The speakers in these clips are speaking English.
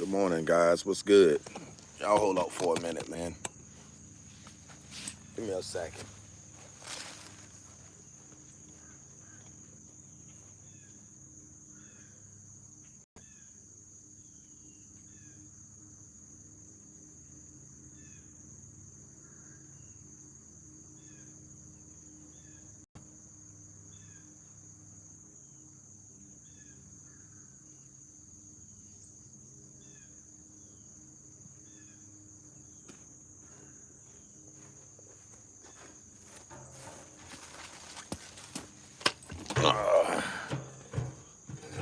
Good morning, guys. What's good? Y'all hold up for a minute, man. Give me a second.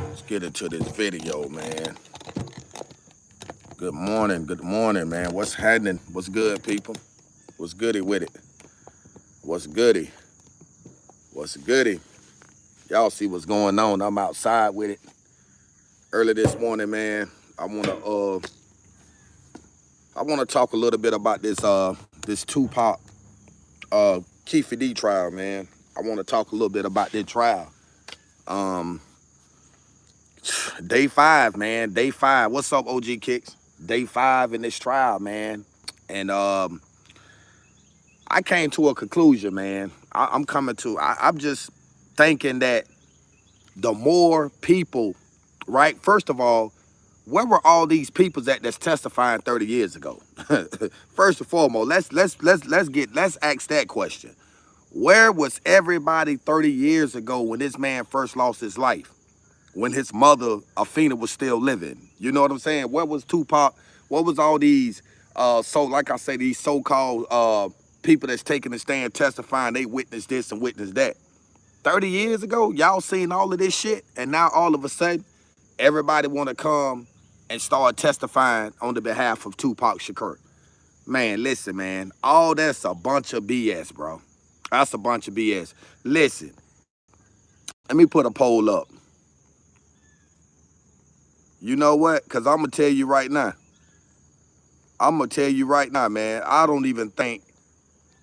Let's get into this video, man. Good morning, man. What's happening? What's good, people? What's goody with it? What's goody? What's goody? Y'all see what's going on. I'm outside with it. Early this morning, man. I wanna talk a little bit about this Tupac Keefe D trial, man. I wanna talk a little bit about this trial. Day 5, man. Day 5. What's up, OG Kicks? Day 5 in this trial, man. And I came to a conclusion, man. I'm just thinking that the more people, right? First of all, where were all these people that's testifying 30 years ago? First and foremost, let's ask that question. Where was everybody 30 years ago when this man first lost his life? When his mother, Afina, was still living? You know what I'm saying? Where was Tupac? What was all these, like I say, these so-called people that's taking a stand testifying they witnessed this and witnessed that? 30 years ago, y'all seen all of this shit, and now all of a sudden, everybody want to come and start testifying on the behalf of Tupac Shakur. Man, listen, man, all that's a bunch of BS, bro. That's a bunch of BS. Listen, let me put a poll up. You know what? Because I'm going to tell you right now. Man, I don't even think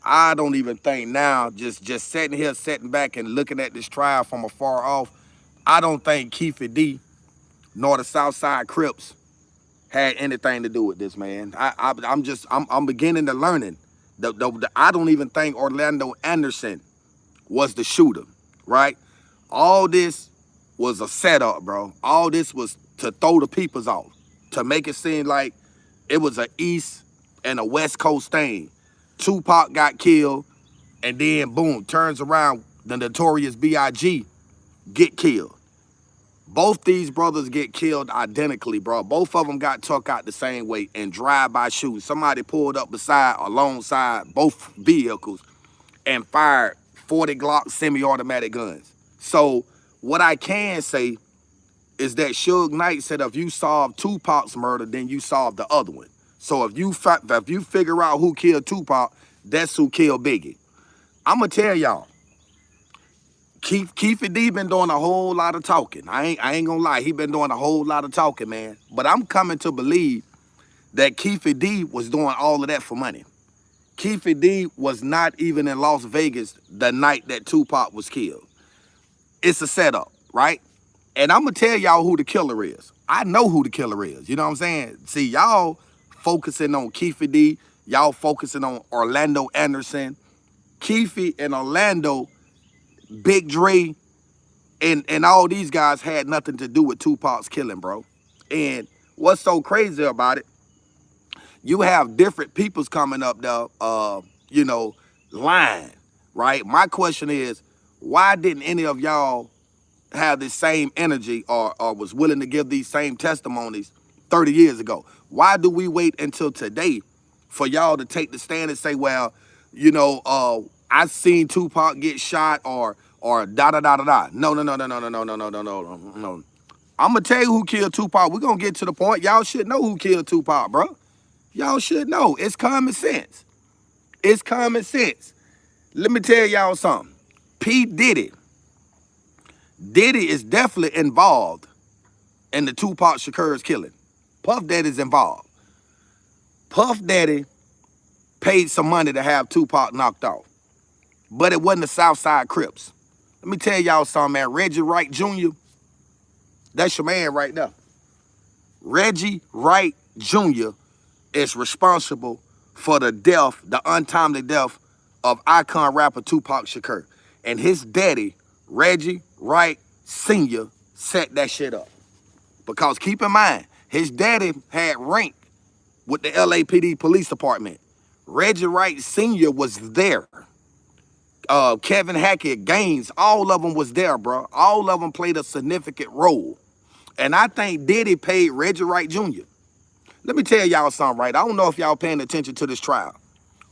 now, just sitting back and looking at this trial from afar off, I don't think Keefe D nor the Southside Crips had anything to do with this, man. I'm beginning to learning. I don't even think Orlando Anderson was the shooter, right? All this was a setup, bro. All this was to throw the peoples off, to make it seem like it was a East and a West Coast thing. Tupac got killed, and then boom, turns around, the notorious B.I.G. get killed. Both these brothers get killed identically, bro. Both of them got took out the same way in drive-by shooting. Somebody pulled up alongside both vehicles and fired 40 Glock semi-automatic guns. So what I can say is that Suge Knight said if you solve Tupac's murder, then you solve the other one. So if you figure out who killed Tupac, that's who killed Biggie. I'm going to tell y'all, Keefe D been doing a whole lot of talking. I ain't gonna lie, he been doing a whole lot of talking, man. But I'm coming to believe that Keefe D was doing all of that for money. Keefe D was not even in Las Vegas the night that Tupac was killed. It's a setup, right? And I'm gonna tell y'all who the killer is. I know who the killer is. You know what I'm saying? See, y'all focusing on Keefe D, y'all focusing on Orlando Anderson. Keefe and Orlando, Big Dre, and all these guys had nothing to do with Tupac's killing, bro. And what's so crazy about it, you have different peoples coming up there, lying, right? My question is, why didn't any of y'all have this same energy or was willing to give these same testimonies 30 years ago? Why do we wait until today for y'all to take the stand and say, well, I seen Tupac get shot or da da da da da? No. I'm gonna tell you who killed Tupac. We're gonna get to the point. Y'all should know who killed Tupac, bro. Y'all should know. It's common sense. It's common sense. Let me tell y'all something. P. Diddy is definitely involved in the Tupac Shakur's killing. Puff Daddy's involved. Puff Daddy paid some money to have Tupac knocked off. But it wasn't the Southside Crips. Let me tell y'all something, man. Reggie Wright Jr., that's your man right now. Reggie Wright Jr. is responsible for the death, the untimely death of icon rapper Tupac Shakur. And his daddy, Reggie Wright Sr., set that shit up. Because keep in mind, his daddy had rank with the LAPD police department. Reggie Wright Sr. was there. Kevin Hackett, Gaines, all of them was there, bro. All of them played a significant role. And I think Diddy paid Reggie Wright Jr. Let me tell y'all something, right? I don't know if y'all paying attention to this trial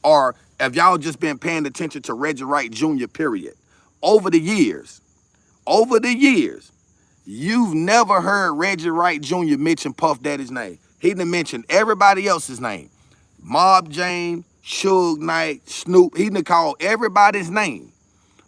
or if y'all just been paying attention to Reggie Wright Jr., period. Over the years, you've never heard Reggie Wright Jr. mention Puff Daddy's name. He done mentioned everybody else's name. Mob James, Suge Knight, Snoop. He done called everybody's name.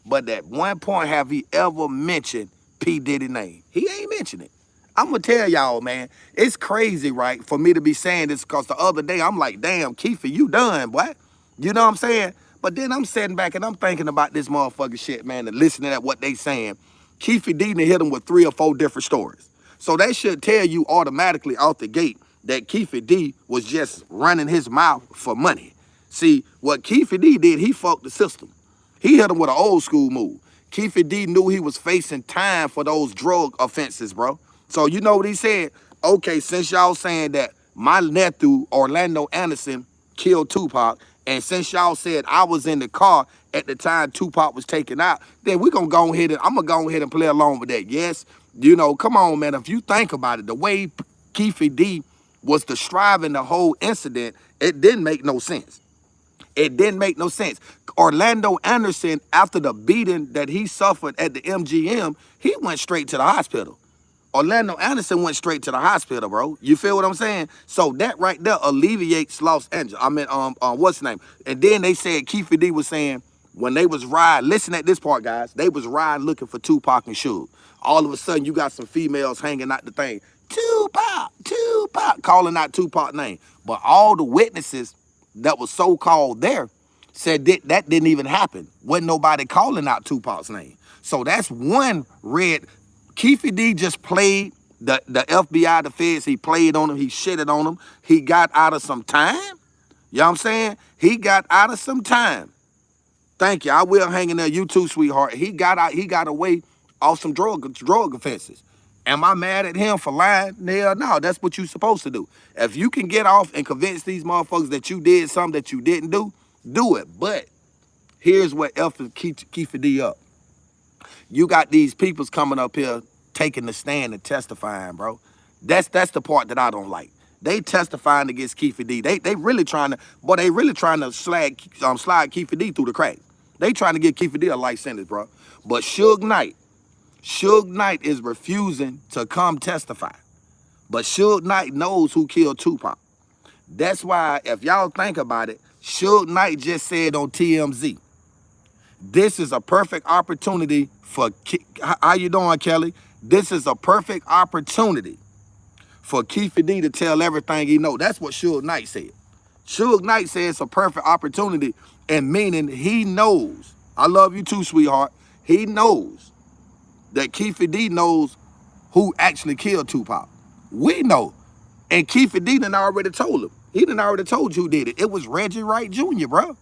But at one point, have he ever mentioned P. Diddy's name? He ain't mentioned it. I'm going to tell y'all, man, it's crazy, right, for me to be saying this because the other day, I'm like, damn, Kiefer, you done, boy. You know what I'm saying? But then I'm sitting back and I'm thinking about this motherfucking shit, man, and listening at what they saying. Kiefer D done hit him with 3 or 4 different stories. So that should tell you automatically out the gate that Kiefer D was just running his mouth for money. See, what Kiefer D did, he fucked the system. He hit him with an old school move. Kiefer D knew he was facing time for those drug offenses, bro. So you know what he said? Okay, since y'all saying that my nephew, Orlando Anderson, killed Tupac, and since y'all said I was in the car at the time Tupac was taken out, then we're going to go ahead and I'm going to go ahead and play along with that. Yes, you know, come on, man. If you think about it, the way Kiefer D was describing the whole incident, it didn't make no sense. It didn't make no sense. Orlando Anderson, after the beating that he suffered at the MGM, he went straight to the hospital. Orlando Anderson went straight to the hospital, bro. You feel what I'm saying? So that right there alleviates Los Angeles. I mean, what's his name? And then they said Kiefer D was saying when they was riding, listen at this part, guys. They was riding looking for Tupac and Suge. All of a sudden, you got some females hanging out the thing. Tupac, calling out Tupac's name. But all the witnesses that was so-called there said that didn't even happen. Wasn't nobody calling out Tupac's name. So that's one red. Kiefer D just played the FBI, the feds. He played on them. He shitted on them. He got out of some time. You know what I'm saying? He got out of some time. Thank you. I will hang in there. You too, sweetheart. He got away off some drug offenses. Am I mad at him for lying? Hell no, that's what you're supposed to do. If you can get off and convince these motherfuckers that you did something that you didn't do it. But here's what F Kiefer D up. You got these peoples coming up here taking the stand and testifying, bro. That's the part that I don't like. They testifying against Kiefer D. They really trying to slide Kiefer D through the crack. They trying to give Kiefer D a life sentence, bro. But Suge Knight is refusing to come testify. But Suge Knight knows who killed Tupac. That's why, if y'all think about it, Suge Knight just said on TMZ, this is a perfect opportunity for, how you doing, Kelly? This is a perfect opportunity for Kiefer D to tell everything he know. That's what Suge Knight said. Suge Knight said it's a perfect opportunity, and meaning he knows. I love you too, sweetheart. He knows that Kiefer D knows who actually killed Tupac. We know. And Kiefer D done already told him. He done already told you who did it. It was Reggie Wright Jr., bro.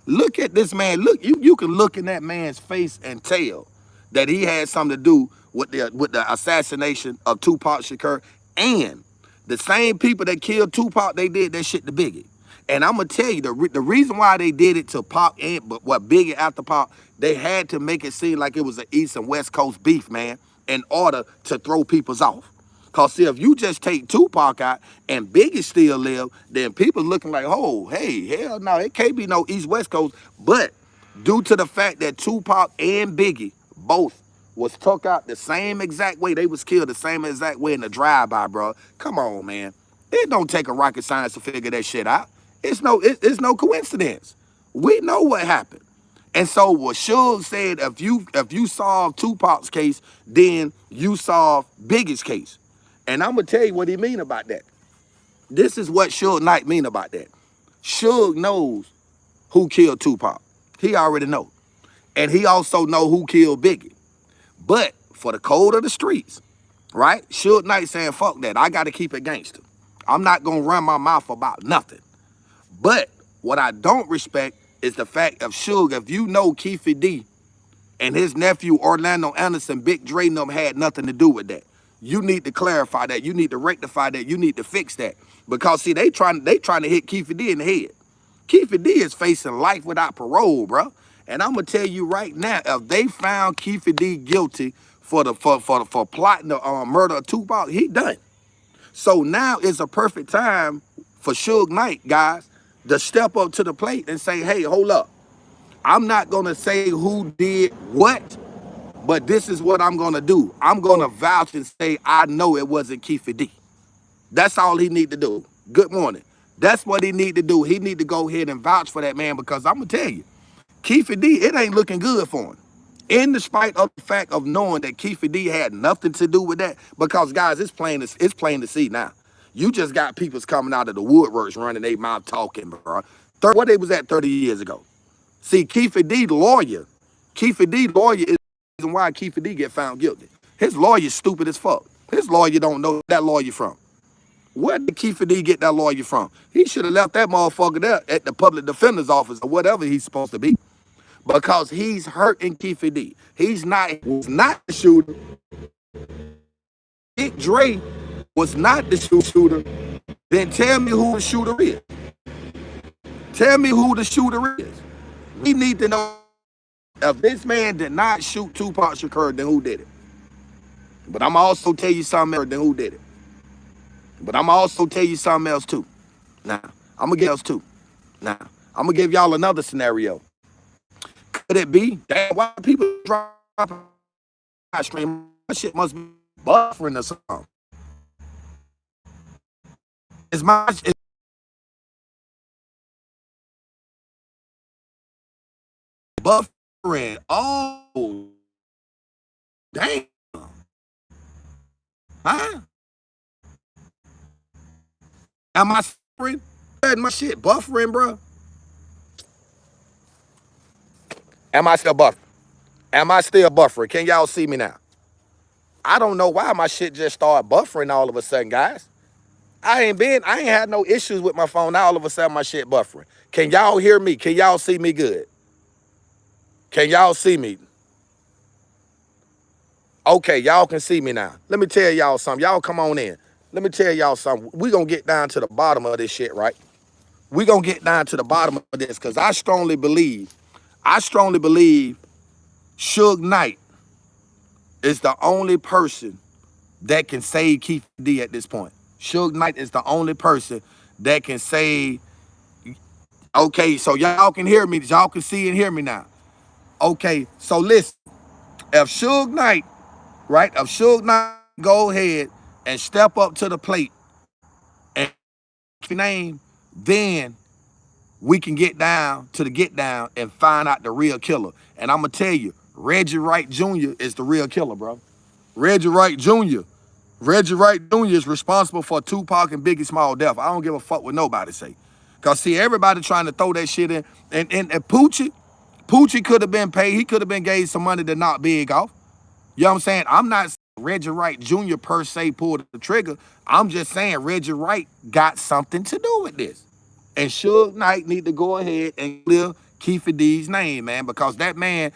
Look at this man. Look, you can look in that man's face and tell that he had something to do with the assassination of Tupac Shakur. And the same people that killed Tupac, they did that shit to Biggie. And I'm going to tell you, the reason why they did it to Pac and what Biggie after Pac, they had to make it seem like it was an East and West Coast beef, man, in order to throw people's off. Because, see, if you just take Tupac out and Biggie still live, then people looking like, oh, hey, hell no, it can't be no East-West Coast. But due to the fact that Tupac and Biggie both was took out the same exact way, they was killed the same exact way in the drive-by, bro. Come on, man. It don't take a rocket science to figure that shit out. It's no coincidence. We know what happened. And so what Suge said, if you solve Tupac's case, then you solve Biggie's case. And I'm going to tell you what he mean about that. This is what Suge Knight mean about that. Suge knows who killed Tupac. He already know. And he also know who killed Biggie. But for the code of the streets, right? Suge Knight saying, fuck that. I got to keep it gangster. I'm not going to run my mouth about nothing. But what I don't respect is the fact of Suge, if you know Keefe D and his nephew Orlando Anderson, Big Dre and them had nothing to do with that. You need to clarify that. You need to rectify that. You need to fix that. Because see, they trying to hit Keefe D in the head. Keefe D is facing life without parole, bro. And I'm gonna tell you right now, if they found Keefe D guilty for plotting the murder of Tupac, he done. So now is a perfect time for Suge Knight, guys, to step up to the plate and say, hey, hold up. I'm not gonna say who did what, but this is what I'm gonna do. I'm gonna vouch and say I know it wasn't Keefe D. That's all he need to do. Good morning. That's what he need to do. He need to go ahead and vouch for that man, because I'm gonna tell you, Keefe D, it ain't looking good for him. In despite of the fact of knowing that Keefe D had nothing to do with that, because guys, it's plain to see now. You just got people's coming out of the woodworks running their mouth talking, bro. What they was at 30 years ago. See, Keefe D lawyer is the reason why Keefe D get found guilty. His lawyer's stupid as fuck. His lawyer don't know that lawyer from. Where did Keefe D get that lawyer from? He should have left that motherfucker there at the public defender's office or whatever he's supposed to be. Because he's hurting Keefe D. Was not the shooter. Big Dre was not the shooter. Then tell me who the shooter is. Tell me who the shooter is. We need to know if this man did not shoot Tupac Shakur, then who did it? But I'm also tell you something else, then who did it? But I'm also tell you something else too. Now, I'm gonna give y'all another scenario. Could it be that why people drop my stream? My shit must be buffering or something. It's buffering. Oh, damn. Huh? Am I buffering? My shit buffering, bro. Am I still buffering? Am I still buffering? Can y'all see me now? I don't know why my shit just started buffering all of a sudden, guys. I ain't had no issues with my phone. Now all of a sudden my shit buffering. Can y'all hear me? Can y'all see me good? Can y'all see me? Okay, y'all can see me now. Let me tell y'all something. Y'all come on in. Let me tell y'all something. We gonna get down to the bottom of this shit, right? We gonna get down to the bottom of this, because I strongly believe Suge Knight is the only person that can save Keefe D at this point. Suge Knight is the only person that can save. Okay, so y'all can hear me. Y'all can see and hear me now. Okay, so listen. If Suge Knight, right? If Suge Knight go ahead and step up to the plate and name, then we can get down to the get down and find out the real killer. And I'm gonna tell you, Reggie Wright Jr. is the real killer, bro. Reggie Wright Jr. is responsible for Tupac and Biggie Small death. I don't give a fuck what nobody say. Cause see, everybody trying to throw that shit in. And Poochie could have been paid. He could have been gave some money to knock Big off. You know what I'm saying? I'm not saying Reggie Wright Jr. per se pulled the trigger. I'm just saying Reggie Wright got something to do with this. And Suge Knight need to go ahead and clear Keefe D's name, man. Because that man,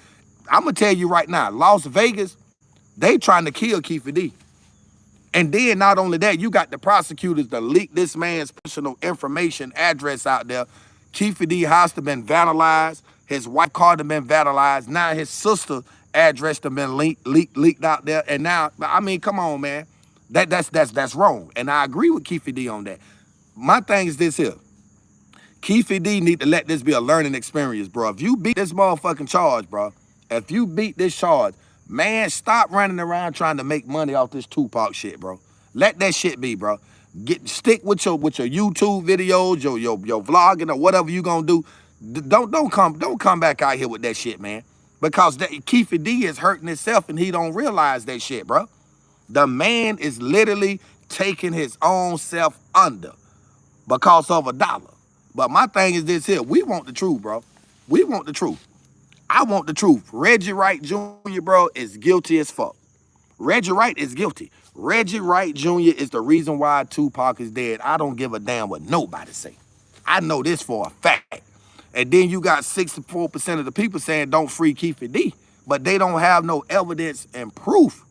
I'm going to tell you right now, Las Vegas, they trying to kill Keefe D. And then not only that, you got the prosecutors to leak this man's personal information, address out there. Keefe D house has been vandalized. His wife car has been vandalized. Now his sister address has been leaked out there. And now, I mean, come on, man. That's wrong. And I agree with Keefe D on that. My thing is this here. Keefe D need to let this be a learning experience, bro. If you beat this motherfucking charge, bro, if you beat this charge, man, stop running around trying to make money off this Tupac shit, bro. Let that shit be, bro. Stick with your YouTube videos, your vlogging or whatever you gonna do. Don't come back out here with that shit, man. Because Keefe D is hurting himself and he don't realize that shit, bro. The man is literally taking his own self under because of $1. But my thing is this here. We want the truth, bro. We want the truth. I want the truth. Reggie Wright Jr., bro, is guilty as fuck. Reggie Wright is guilty. Reggie Wright Jr. is the reason why Tupac is dead. I don't give a damn what nobody say. I know this for a fact. And then you got 64% of the people saying don't free Keefe D, but they don't have no evidence and proof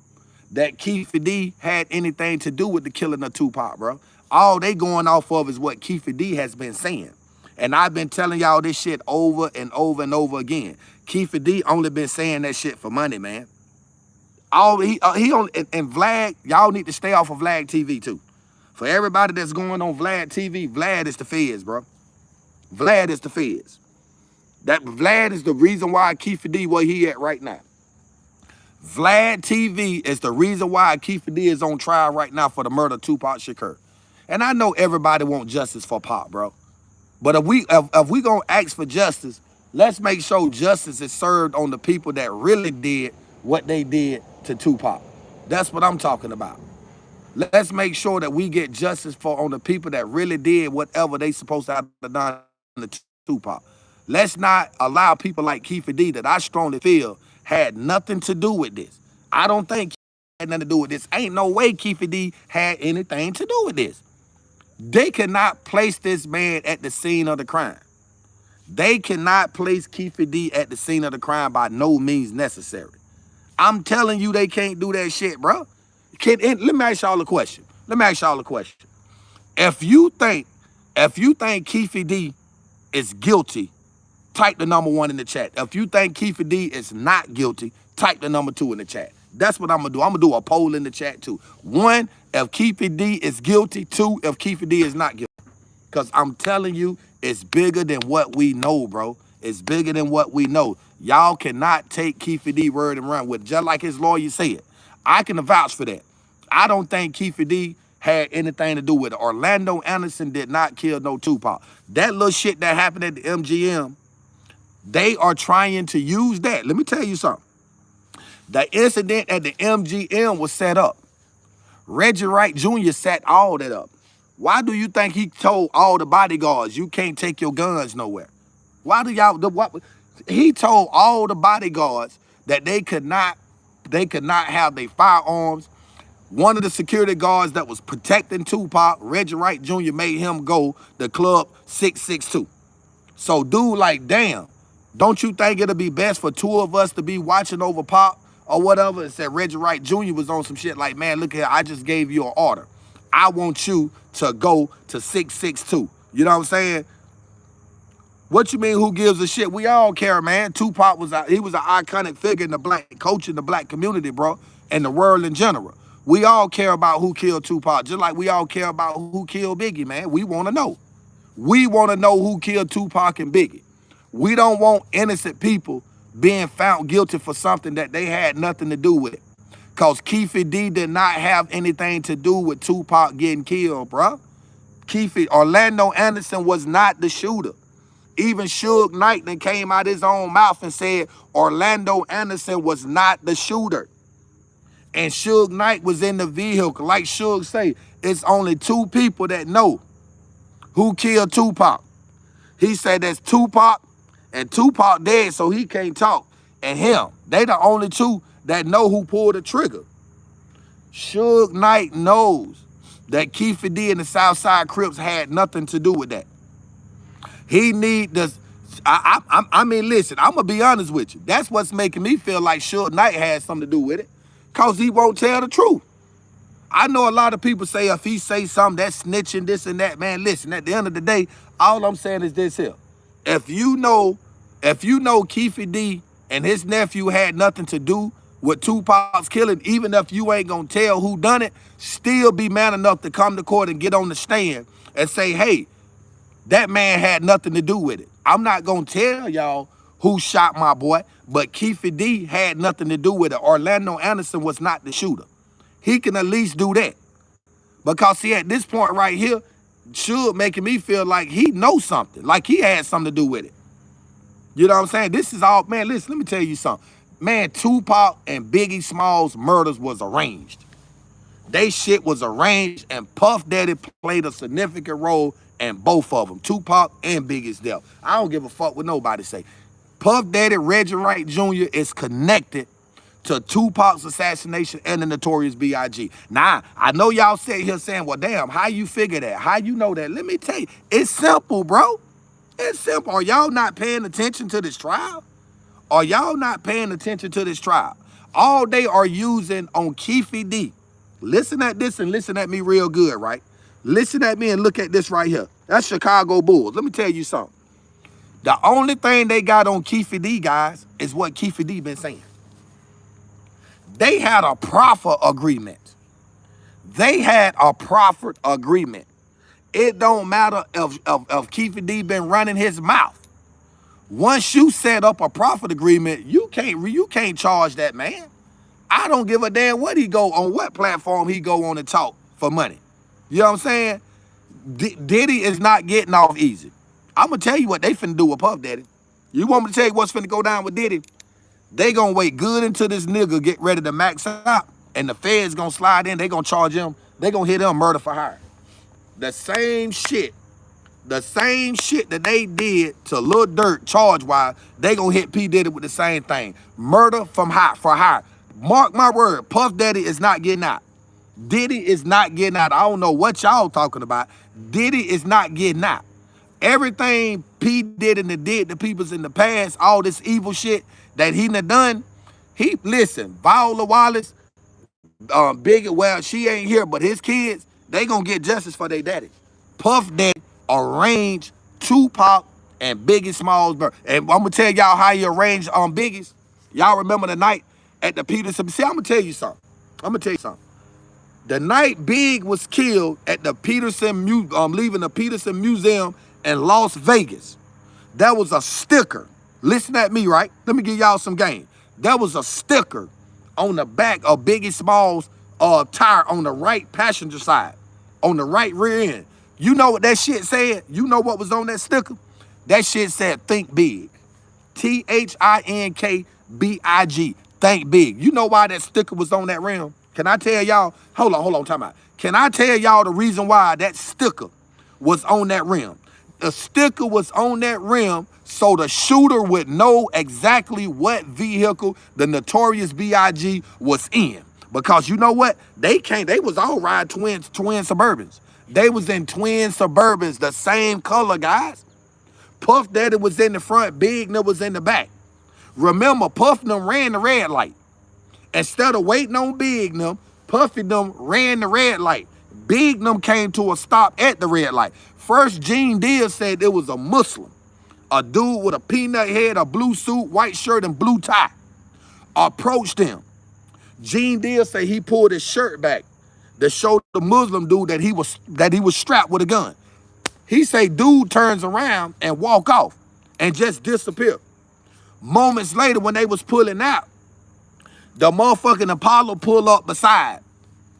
that Keefe D had anything to do with the killing of Tupac, bro. All they going off of is what Keefe D has been saying. And I've been telling y'all this shit over and over and over again. Keefe D only been saying that shit for money, man. All he on and Vlad, y'all need to stay off of Vlad TV too. For everybody that's going on Vlad TV, Vlad is the feds, bro. Vlad is the feds. That Vlad is the reason why Keefe D where he at right now. Vlad TV is the reason why Keefe D is on trial right now for the murder of Tupac Shakur. And I know everybody want justice for Pop, bro. But if we gonna ask for justice, let's make sure justice is served on the people that really did what they did to Tupac. That's what I'm talking about. Let's make sure that we get justice for on the people that really did whatever they supposed to have done to Tupac. Let's not allow people like Keefe D that I strongly feel had nothing to do with this. I don't think Keefe had nothing to do with this. Ain't no way Keefe D had anything to do with this. They cannot place this man at the scene of the crime. They cannot place Keefe D at the scene of the crime by no means necessary. I'm telling you they can't do that shit, bro. Let me ask y'all a question. If you think Keefe D is guilty, type the number 1 in the chat. If you think Keefe D is not guilty, type the number 2 in the chat. That's what I'm gonna do. I'm gonna do a poll in the chat too. 1, if Keefe D is guilty. 2, if Keefe D is not guilty. Because I'm telling you, it's bigger than what we know, bro. It's bigger than what we know. Y'all cannot take Keefe D word and run with it, just like his lawyer said. I can vouch for that. I don't think Keefe D had anything to do with it. Orlando Anderson did not kill no Tupac. That little shit that happened at the MGM, they are trying to use that. Let me tell you something. The incident at the MGM was set up. Reggie Wright Jr. set all that up. Why do you think he told all the bodyguards you can't take your guns nowhere? Why do y'all what he told all the bodyguards that they could not have their firearms. One of the security guards that was protecting Tupac, Reggie Wright Jr., made him go to Club 662. So dude, like, damn, don't you think it'll be best for 2 of us to be watching over Pop or whatever? And said Reggie Wright Jr. was on some shit like, man, look here, I just gave you an order. I want you to go to 662. You know what I'm saying? What you mean, who gives a shit? We all care, man. Tupac was an iconic figure in the black culture, in the black community, bro, and the world in general. We all care about who killed Tupac, just like we all care about who killed Biggie, man. We want to know. We want to know who killed Tupac and Biggie. We don't want innocent people being found guilty for something that they had nothing to do with. Because Keefe D did not have anything to do with Tupac getting killed, bro. Orlando Anderson was not the shooter. Even Suge Knight then came out his own mouth and said Orlando Anderson was not the shooter. And Suge Knight was in the vehicle. Like Suge say, it's only 2 people that know who killed Tupac. He said that's Tupac, and Tupac dead, so he can't talk. And him. They the only 2 that know who pulled the trigger. Suge Knight knows that Keefe D and the Southside Crips had nothing to do with that. He need this. I mean, listen, I'm going to be honest with you. That's what's making me feel like Suge Knight had something to do with it. Because he won't tell the truth. I know a lot of people say if he say something, that's snitching, this and that. Man, listen, at the end of the day, all I'm saying is this here. If you know Keefe D and his nephew had nothing to do with Tupac's killing, even if you ain't going to tell who done it, still be man enough to come to court and get on the stand and say, hey, that man had nothing to do with it. I'm not going to tell y'all who shot my boy, but Keefe D had nothing to do with it. Orlando Anderson was not the shooter. He can at least do that. Because see, at this point right here, Suge making me feel like he knows something, like he had something to do with it. You know what I'm saying? This is all, man, listen, let me tell you something. Man, Tupac and Biggie Smalls' murders was arranged. They shit was arranged, and Puff Daddy played a significant role in both of them, Tupac and Biggie's death. I don't give a fuck what nobody say. Puff Daddy, Reggie Wright Jr. is connected to Tupac's assassination and the Notorious B.I.G. Now, I know y'all sitting here saying, well, damn, how you figure that? How you know that? Let me tell you, it's simple, bro. It's simple. Are y'all not paying attention to this trial? Are y'all not paying attention to this trial? All they are using on Keefe D. Listen at this and listen at me real good, right? Listen at me and look at this right here. That's Chicago Bulls. Let me tell you something. The only thing they got on Keefe D, guys, is what Keefe D been saying. They had a proffer agreement. They had a proffered agreement. It don't matter if Keefe D been running his mouth. Once you set up a profit agreement, you can't charge that man. I don't give a damn what he go on, what platform he go on and talk for money. You know what I'm saying? Diddy is not getting off easy. I'm gonna tell you what they finna do with Puff Daddy. You want me to tell you what's finna go down with Diddy? They gonna wait good until this nigga get ready to max out, and the feds gonna slide in. They gonna charge him. They gonna hit him murder for hire. The same shit that they did to Lil Durk charge-wise, they gonna hit P. Diddy with the same thing. Murder for hire. Mark my word, Puff Daddy is not getting out. Diddy is not getting out. I don't know what y'all talking about. Diddy is not getting out. Everything P did and did the peoples in the past, all this evil shit that he done, listen, Viola Wallace, Biggie, well, she ain't here, but his kids, they gonna get justice for their daddy. Puff Daddy arranged Tupac and Biggie Smalls birth. And I'm gonna tell y'all how he arranged Biggie's. Y'all remember the night at the Peterson? See, I'm gonna tell you something. The night Big was killed at the Peterson, leaving the Peterson Museum in Las Vegas, there was a sticker. Listen at me, right? Let me give y'all some game. There was a sticker on the back of Biggie Smalls' tire on the right passenger side, on the right rear end. You know what that shit said? You know what was on that sticker? That shit said, think big. ThinkBig. Think big. You know why that sticker was on that rim? Can I tell y'all? Hold on, time out. Can I tell y'all the reason why that sticker was on that rim? The sticker was on that rim so the shooter would know exactly what vehicle the Notorious B.I.G. was in. Because you know what? They was all ride twin Suburbans. They was in twin Suburbans, the same color, guys. Puff Daddy was in the front, Big N was in the back. Remember, Puff them ran the red light. Instead of waiting on Big N, Puffy them ran the red light. Big N came to a stop at the red light. First, Gene Deal said it was a Muslim, a dude with a peanut head, a blue suit, white shirt, and blue tie, approached him. Gene Deal said he pulled his shirt back to show the Muslim dude that he was strapped with a gun. He say dude turns around and walk off and just disappear. Moments later, when they was pulling out, the motherfucking Apollo pull up beside.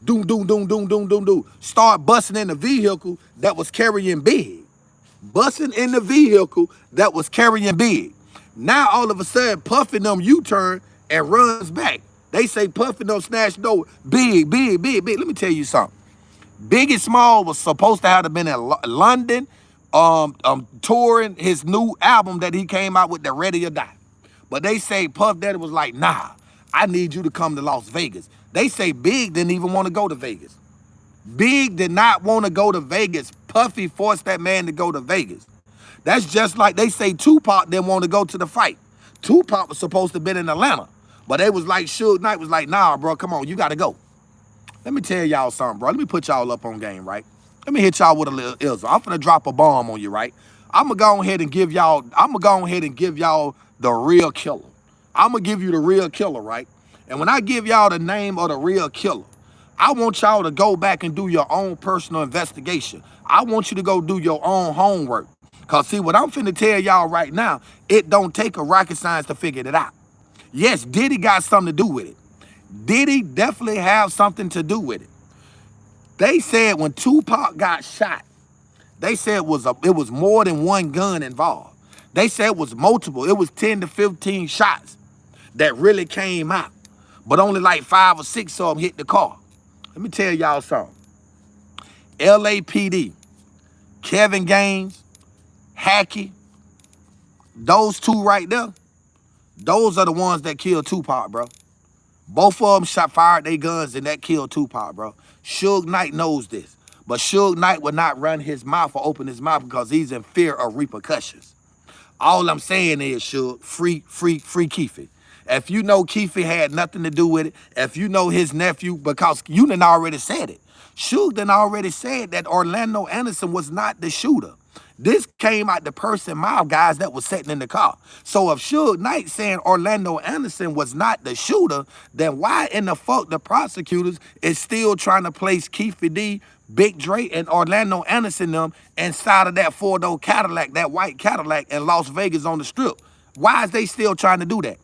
Doom. Start busting in the vehicle that was carrying Big. Now, all of a sudden, Puffy them U-turn and runs back. They say Puffy them snatched door. Big. Let me tell you something. Biggie Small was supposed to have been in London, touring his new album that he came out with, the Ready or Die. But they say Puff Daddy was like, nah, I need you to come to Las Vegas. They say Big didn't even want to go to Vegas. Big did not want to go to Vegas. Puffy forced that man to go to Vegas. That's just like they say Tupac didn't want to go to the fight. Tupac was supposed to have been in Atlanta. But they was like, Suge Knight was like, nah, bro, come on, you got to go. Let me tell y'all something, bro. Let me put y'all up on game, right? Let me hit y'all with a little izzle. I'm finna drop a bomb on you, right? I'm gonna go ahead and give y'all the real killer. I'm gonna give you the real killer, right? And when I give y'all the name of the real killer, I want y'all to go back and do your own personal investigation. I want you to go do your own homework. Cause see, what I'm finna tell y'all right now, it don't take a rocket science to figure it out. Yes, Diddy got something to do with it. Diddy definitely have something to do with it. They said when Tupac got shot, they said it was more than one gun involved. They said it was multiple. It was 10 to 15 shots that really came out. But only like 5 or 6 of them hit the car. Let me tell y'all something. LAPD, Kevin Gaines, Hackey, those two right there, those are the ones that killed Tupac, bro. Both of them fired their guns and that killed Tupac, bro. Suge Knight knows this. But Suge Knight will not run his mouth or open his mouth because he's in fear of repercussions. All I'm saying is, Suge, free Keefe. If you know Keefe had nothing to do with it, if you know his nephew, because you done already said it. Suge done already said that Orlando Anderson was not the shooter. This came out the person mouth, guys, that was sitting in the car. So if Suge Knight saying Orlando Anderson was not the shooter, then why in the fuck the prosecutors is still trying to place Keefe D, Big Dre, and Orlando Anderson them inside of that four-door Cadillac, that white Cadillac in Las Vegas on the Strip? Why is they still trying to do that?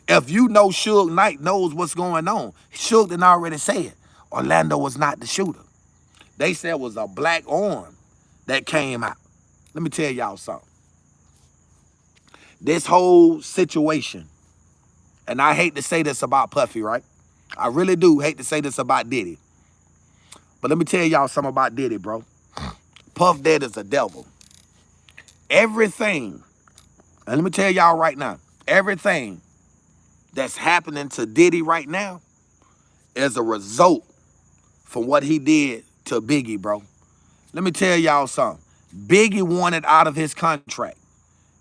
If you know Suge Knight knows what's going on, Suge done already said Orlando was not the shooter. They said it was a black arm that came out. Let me tell y'all something. This whole situation, and I hate to say this about Puffy, right? I really do hate to say this about Diddy. But let me tell y'all something about Diddy, bro. Puff Daddy is a devil. Everything, and let me tell y'all right now, everything that's happening to Diddy right now is a result from what he did to Biggie, bro. Let me tell y'all something. Biggie wanted out of his contract.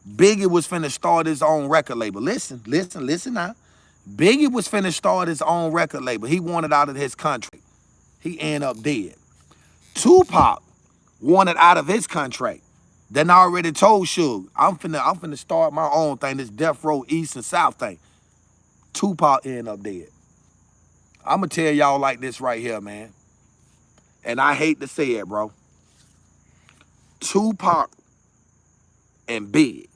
Biggie was finna start his own record label. Listen now. Biggie was finna start his own record label. He wanted out of his contract. He ended up dead. Tupac wanted out of his contract. Then I already told Suge, I'm finna start my own thing, this Death Row East and South thing. Tupac ended up dead. I'ma tell y'all like this right here, man. And I hate to say it, bro. Tupac and Big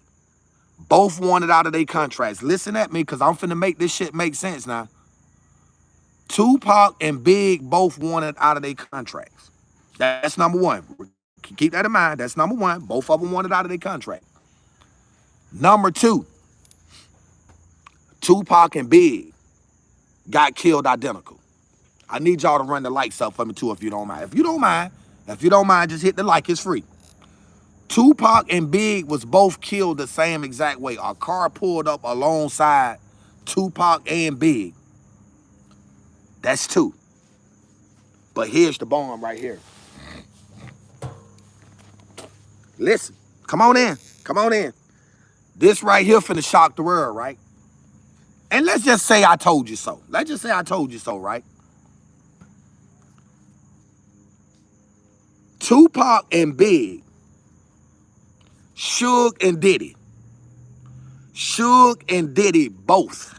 both wanted out of their contracts. Listen at me, because I'm finna make this shit make sense now. Tupac and Big both wanted out of their contracts. That's number one. Keep that in mind. That's number one. Both of them wanted out of their contract. Number two, Tupac and Big got killed identical. I need y'all to run the lights up for me too if you don't mind. If you don't mind, just hit the like. It's free. Tupac and Big was both killed the same exact way. A car pulled up alongside Tupac and Big. That's two. But here's the bomb right here. Listen, come on in. This right here finna shock the world, right? And let's just say I told you so. Right? Tupac and Big, Suge and Diddy. Suge and Diddy both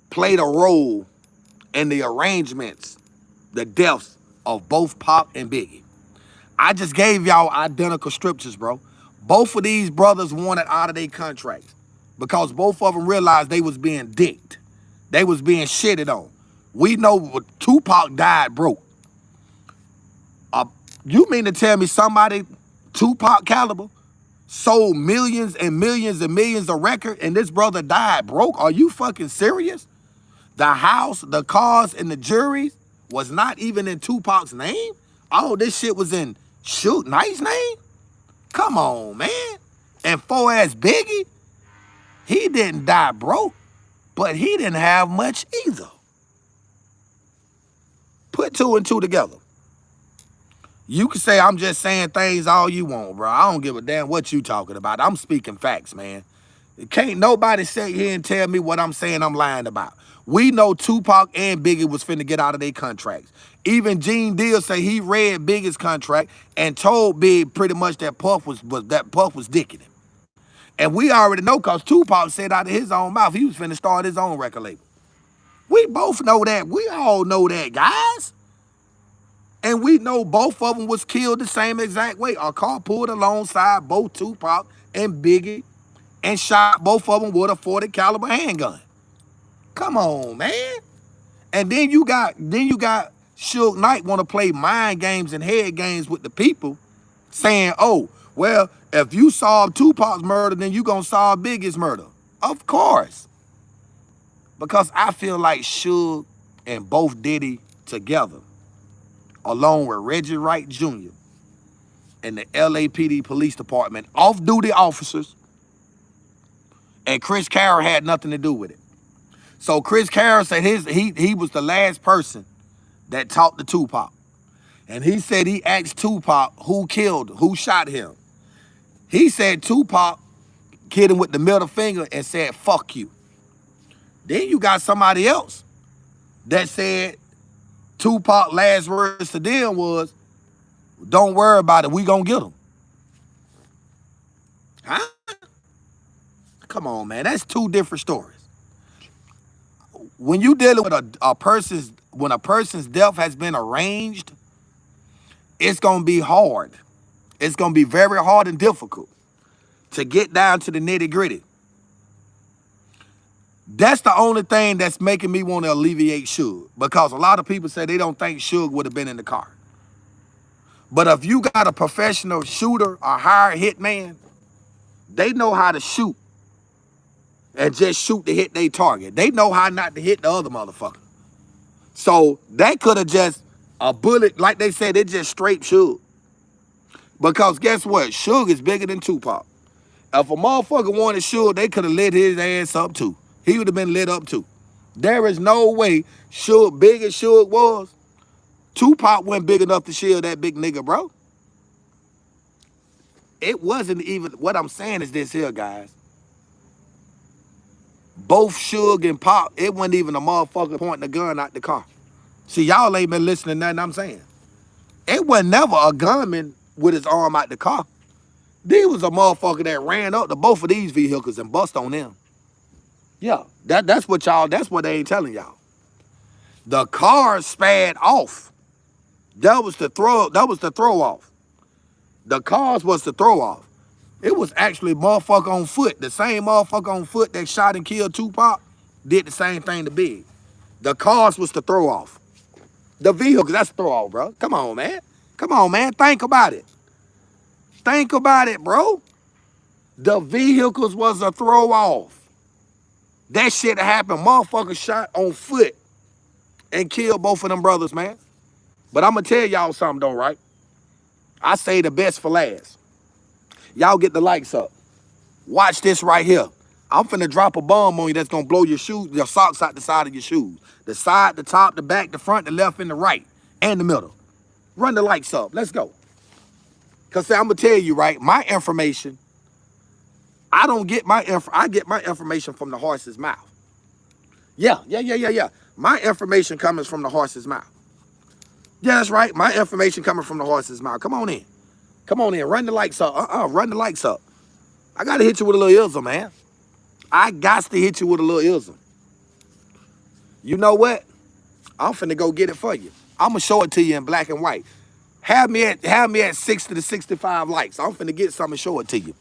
played a role in the arrangements, the deaths of both Pac and Biggie. I just gave y'all identical scriptures, bro. Both of these brothers wanted out of their contracts because both of them realized they was being dicked. They was being shitted on. We know Tupac died broke. You mean to tell me somebody Tupac caliber sold millions and millions and millions of records and this brother died broke? Are you fucking serious? The house, the cars, and the juries was not even in Tupac's name? All this shit was in Suge Knight's name? Come on, man. And 4S Biggie, he didn't die broke, but he didn't have much either. Put two and two together. You can say I'm just saying things all you want, bro. I don't give a damn what you talking about. I'm speaking facts, man. Can't nobody sit here and tell me what I'm saying I'm lying about. We know Tupac and Biggie was finna get out of their contracts. Even Gene Deal say he read Biggie's contract and told Big pretty much that Puff was dicking him. And we already know because Tupac said out of his own mouth he was finna start his own record label. We both know that. We all know that, guys. And we know both of them was killed the same exact way. A car pulled alongside both Tupac and Biggie and shot both of them with a .40 caliber handgun. Come on, man. And then you got Suge Knight want to play mind games and head games with the people, saying, oh, well, if you solve Tupac's murder, then you gonna solve Biggie's murder. Of course. Because I feel like Suge and both Diddy together, along with Reggie Wright Jr. and the LAPD Police Department off-duty officers and Chris Carroll had nothing to do with it. So Chris Carroll said he was the last person that talked to Tupac. And he said he asked Tupac who shot him. He said Tupac hit him with the middle finger and said, fuck you. Then you got somebody else that said Tupac last words to them was, don't worry about it, we gonna get him. Huh? Come on, man, that's two different stories. When you dealing with when a person's death has been arranged, it's gonna be hard. It's gonna be very hard and difficult to get down to the nitty gritty. That's the only thing that's making me want to alleviate Suge, because a lot of people say they don't think Suge would have been in the car. But if you got a professional shooter, a hired hitman, they know how to shoot and just shoot to hit their target. They know how not to hit the other motherfucker. So that could have just a bullet, like they said, it just straight Suge. Because guess what? Suge is bigger than Tupac. If a motherfucker wanted Suge, they could have lit his ass up too. He would have been lit up too. There is no way Suge, big as Suge was, Tupac wasn't big enough to shield that big nigga, bro. It wasn't even, what I'm saying is this here, guys. Both Suge and Pop, it wasn't even a motherfucker pointing a gun out the car. See, y'all ain't been listening to nothing I'm saying. It was never a gunman with his arm out the car. There was a motherfucker that ran up to both of these vehicles and bust on them. Yeah, that's what they ain't telling y'all. The car sped off. That was the throw off. The cars was the throw off. It was actually motherfucker on foot. The same motherfucker on foot that shot and killed Tupac did the same thing to Big. The cars was the throw off. The vehicles, that's the throw off, bro. Come on, man. Come on, man. Think about it. Think about it, bro. The vehicles was a throw off. That shit happened. Motherfucker shot on foot and killed both of them brothers, man. But I'm going to tell y'all something, though, right? I say the best for last. Y'all get the likes up. Watch this right here. I'm finna drop a bomb on you that's gonna blow your shoes, your socks out the side of your shoes. The side, the top, the back, the front, the left, and the right, and the middle. Run the lights up. Let's go. Cause I'm gonna tell you, right, my information, I get my information from the horse's mouth. Yeah. My information comes from the horse's mouth. Yeah, that's right. My information coming from the horse's mouth. Come on in. Come on in. Run the lights up. Run the lights up. I gotta hit you with a little ism, man. I got to hit you with a little ism. You know what? I'm finna go get it for you. I'm gonna show it to you in black and white. Have me at 60 to 65 likes. I'm finna get something and show it to you.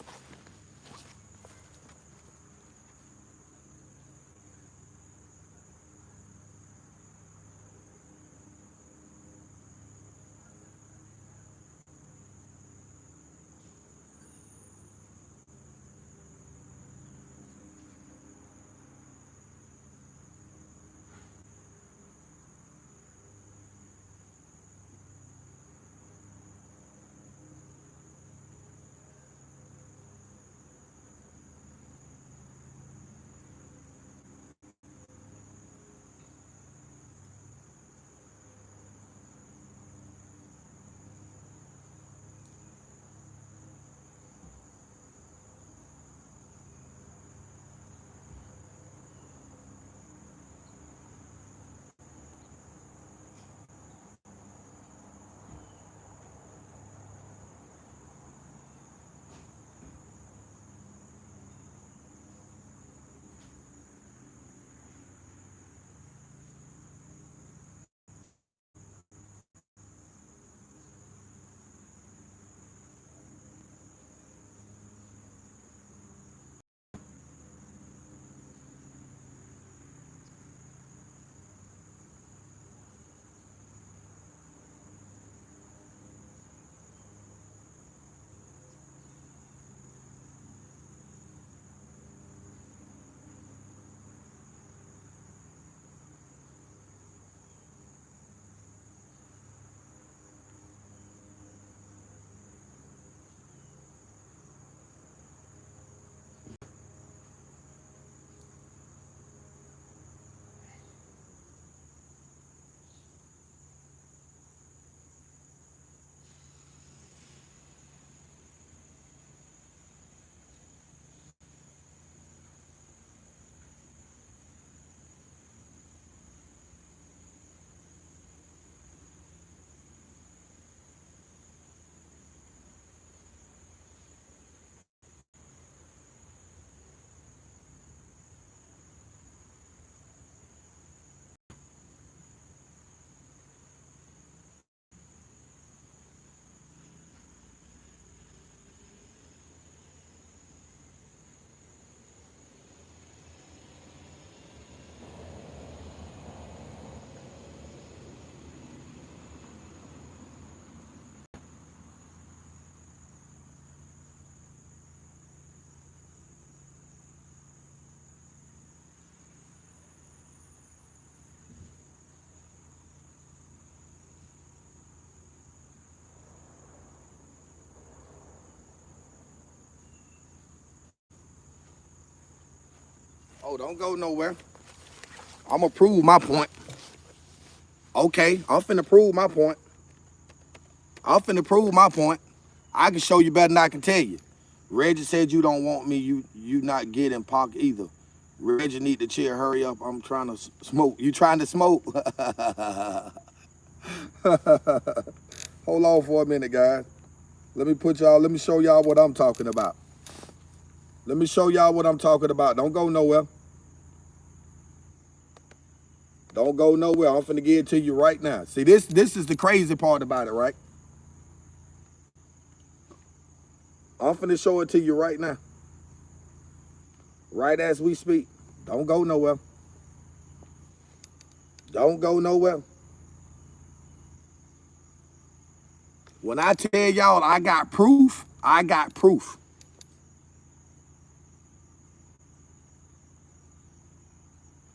Oh, don't go nowhere. I'm going to prove my point. Okay, I'm finna prove my point. I'm finna prove my point. I can show you better than I can tell you. Reggie said you don't want me. You not getting Pac either. Reggie need to chill. Hurry up. I'm trying to smoke. You trying to smoke? Hold on for a minute, guys. Let me show y'all what I'm talking about. Let me show y'all what I'm talking about. Don't go nowhere. Don't go nowhere. I'm finna give it to you right now. See, this is the crazy part about it, right? I'm finna show it to you right now. Right as we speak. Don't go nowhere. Don't go nowhere. When I tell y'all I got proof, I got proof.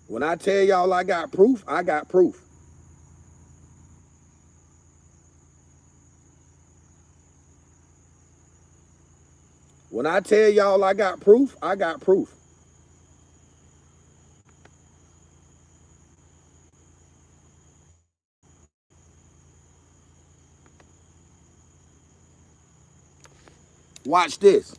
When I tell y'all I got proof, I got proof. When I tell y'all I got proof, I got proof. Watch this.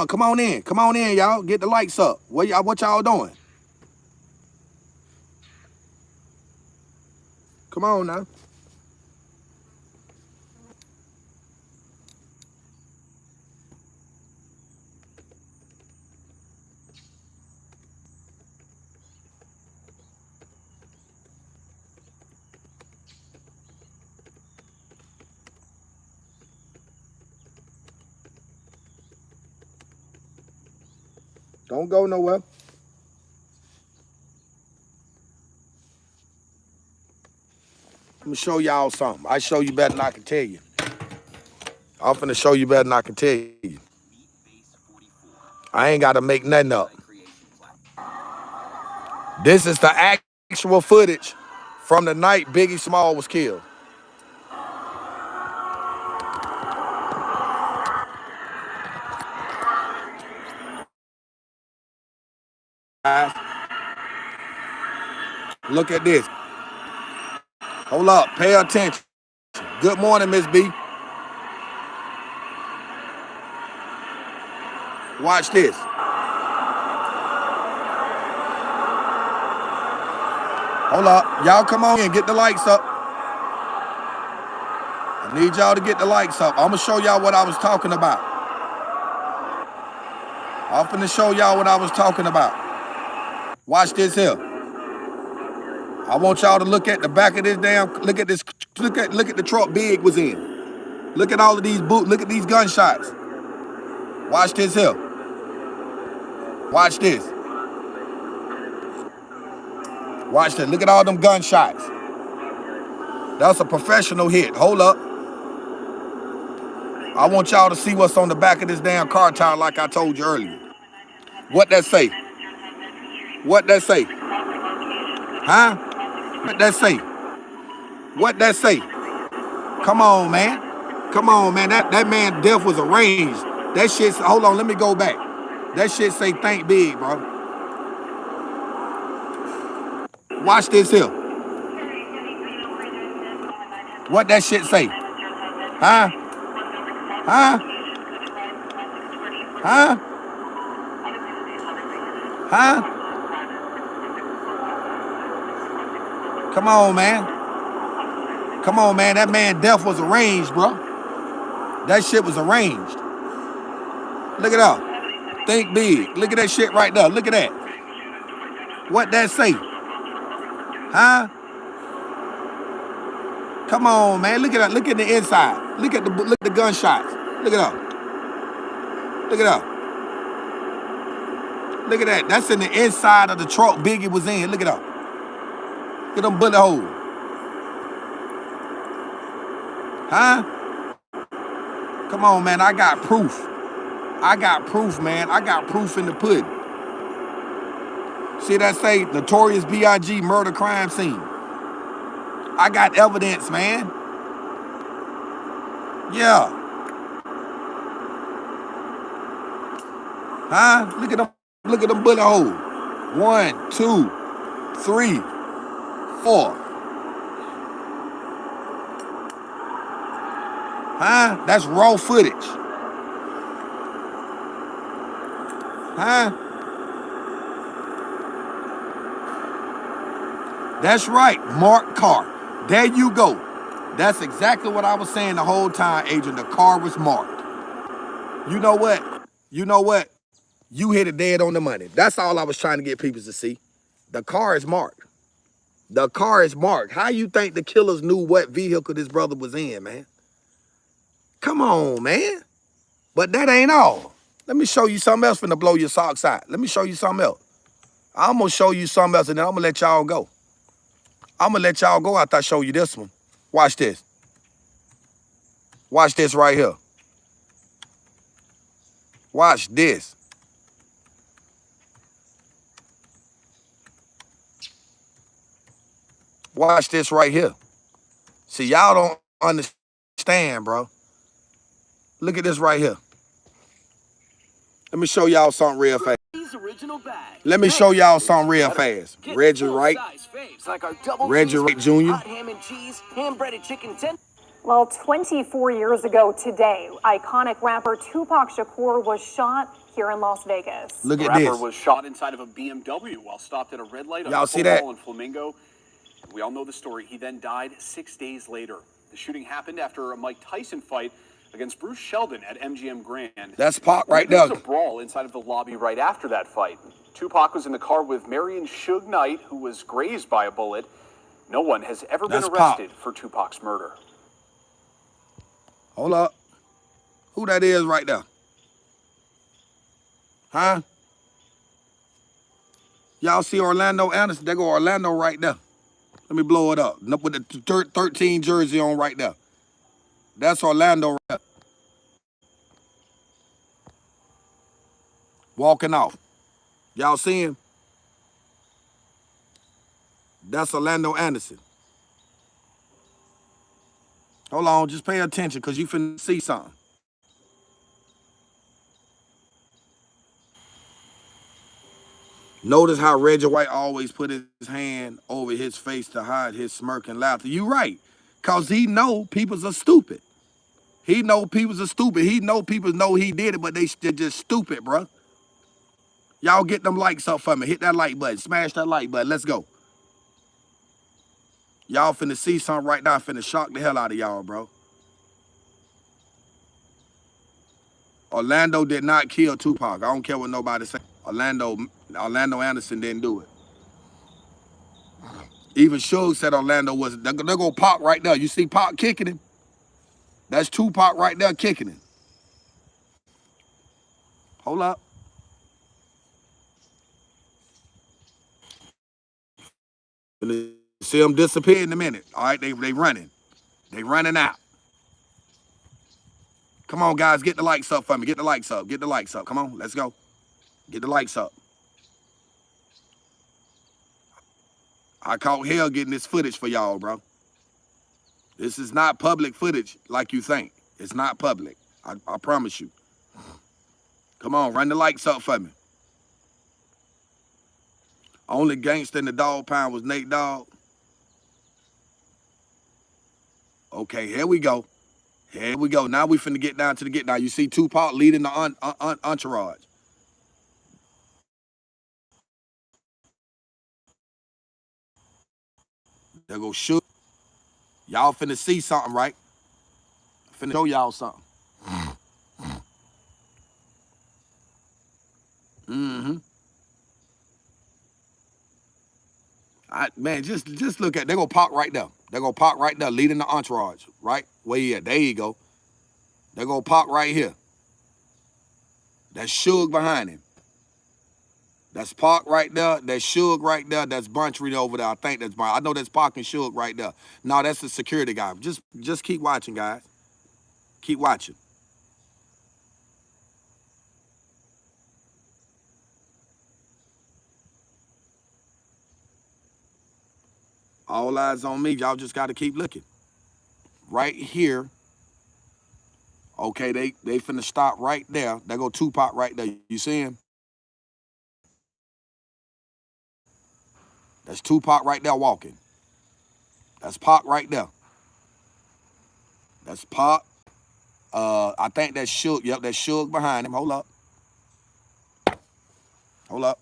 Come on in. Come on in, y'all. Get the lights up. What y'all doing? Come on now. Don't go nowhere. Let me show y'all something. I show you better than I can tell you. I'm finna show you better than I can tell you. I ain't gotta make nothing up. This is the actual footage from the night Biggie Small was killed. Guys, look at this. Hold up. Pay attention. Good morning, Miss B. Watch this. Hold up. Y'all come on in. Get the lights up. I need y'all to get the lights up. I'm going to show y'all what I was talking about. I'm finna show y'all what I was talking about. Watch this here. I want y'all to look at the back of this damn, look at this, look at the truck Big was in. Look at all of these look at these gunshots. Watch this here. Watch this. Watch this. Look at all them gunshots. That's a professional hit. Hold up. I want y'all to see what's on the back of this damn car tire like I told you earlier. What that say? What that say? Huh? What that say? What that say? Come on, man. Come on, man. That man death was arranged. That shit, hold on, let me go back. That shit say thank Big, bro. Watch this here. What that shit say? Huh? Huh? Huh? Huh? Come on, man. Come on, man. That man death was arranged, bro. That shit was arranged. Look it up. Think Big. Look at that shit right there. Look at that. What that say? Huh? Come on, man. Look at that. Look at the inside. Look at the gunshots. Look it up. Look it up. Look at that. That's in the inside of the truck Biggie was in. Look it up. Look at them bullet holes. Huh? Come on, man. I got proof. I got proof, man. I got proof in the pudding. See that say Notorious B.I.G. murder crime scene. I got evidence, man. Yeah. Huh? Look at them bullet holes. 1, 2, 3, 4. Huh? That's raw footage. Huh? That's right. Marked car. There you go. That's exactly what I was saying the whole time, Adrian. The car was marked. You know what? You know what? You hit it dead on the money. That's all I was trying to get people to see. The car is marked. The car is marked. How you think the killers knew what vehicle this brother was in, man? Come on, man. But that ain't all. Let me show you something else finna blow your socks out. Let me show you something else. I'm gonna show you something else and then I'm gonna let y'all go. I'm gonna let y'all go after I show you this one. Watch this. Watch this right here. Watch this. Watch this right here. See, y'all don't understand, bro. Look at this right here. Let me show y'all something real fast. Let me show y'all something real fast. Reggie Wright. Reggie Wright Jr. Well, 24 years ago today, iconic rapper Tupac Shakur was shot here in Las Vegas. Look at the this. rapper was shot inside of a BMW while stopped at a red light on Y'all see that? in Flamingo. We all know the story. He then died 6 days later. The shooting happened after a Mike Tyson fight against Bruce Sheldon at MGM Grand. That's Pac right there there. was a brawl inside of the lobby right after that fight. Tupac was in the car with Marion Suge Knight, who was grazed by a bullet. No one has ever been arrested for Tupac's murder. Hold up. Who that is right there? Huh? Y'all see Orlando Anderson? There go Orlando right there. Let me blow it up. With the 13 jersey on right there. That's Orlando right there. Walking off. Y'all see him? That's Orlando Anderson. Hold on, just pay attention because you finna see something. Notice how Reggie White always put his hand over his face to hide his smirk and laughter. You right, because he know people's are stupid. He know people's are stupid. He know people know he did it, but they're just stupid, bro. Y'all get them likes up for me. Hit that like button. Smash that like button. Let's go. Y'all finna see something right now. Finna shock the hell out of y'all, bro. Orlando did not kill Tupac. I don't care what nobody say. Orlando Anderson didn't do it. Even Suge said Orlando was. They're gonna Pac right there. You see Pac kicking him? That's Tupac right there kicking him. Hold up. Gonna see them disappear in a minute. All right, they running. They running out. Come on, guys, get the likes up for me. Get the likes up. Get the likes up. Come on, let's go. Get the likes up. I caught hell getting this footage for y'all, bro. This is not public footage like you think. It's not public. I promise you. Come on, run the likes up for me. Only gangster in the dog pound was Nate Dogg. Okay, here we go. Here we go. Now we finna get down to the get down. You see Tupac leading the entourage. There go Suge. Y'all finna see something, right? Finna show y'all something. Mm-hmm. Man, just look at. They go Pac right there. They go Pac right there, leading the entourage, right? Where he at? There you go. They go Pac right here. That's Suge behind him. That's Pac right there. That's Suge right there. That's Buntry over there. I think that's I know that's Pac and Suge right there. No, that's the security guy. Just keep watching, guys. Keep watching. All eyes on me. Y'all just got to keep looking. Right here. Okay, they finna stop right there. There go Tupac right there. You see him? That's Tupac right there walking. That's Pac right there. That's Pac. I think that's Suge. Yep, that's Suge behind him. Hold up. Hold up.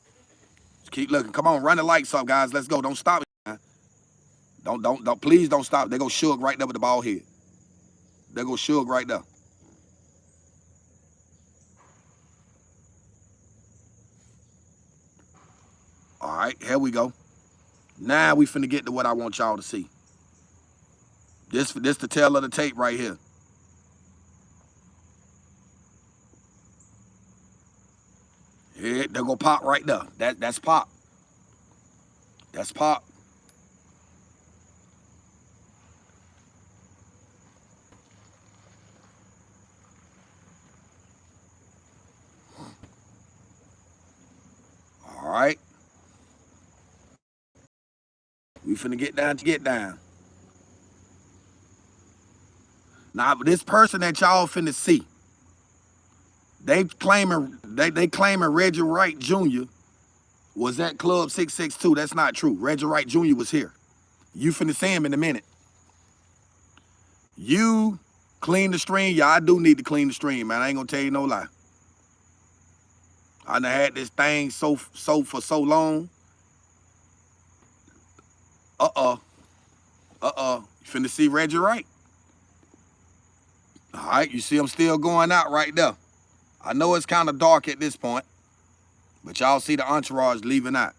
Just keep looking. Come on, run the lights up, guys. Let's go. Don't stop it. Don't. Please don't stop. There go Suge right there with the ball head. There go Suge right there. All right, here we go. Now we finna get to what I want y'all to see. This the tail of the tape right here. Yeah, there go Pop right there. That's Pop. That's Pop. All right. We finna get down to get down. Now, this person that y'all finna see, they claiming Reggie Wright Jr. was at Club 662. That's not true. Reggie Wright Jr. was here. You finna see him in a minute. You clean the stream. Yeah, I do need to clean the stream, man. I ain't gonna tell you no lie. I done had this thing so for so long. You finna see Reggie Wright. All right, you see him still going out right there. I know it's kind of dark at this point, but y'all see the entourage leaving out.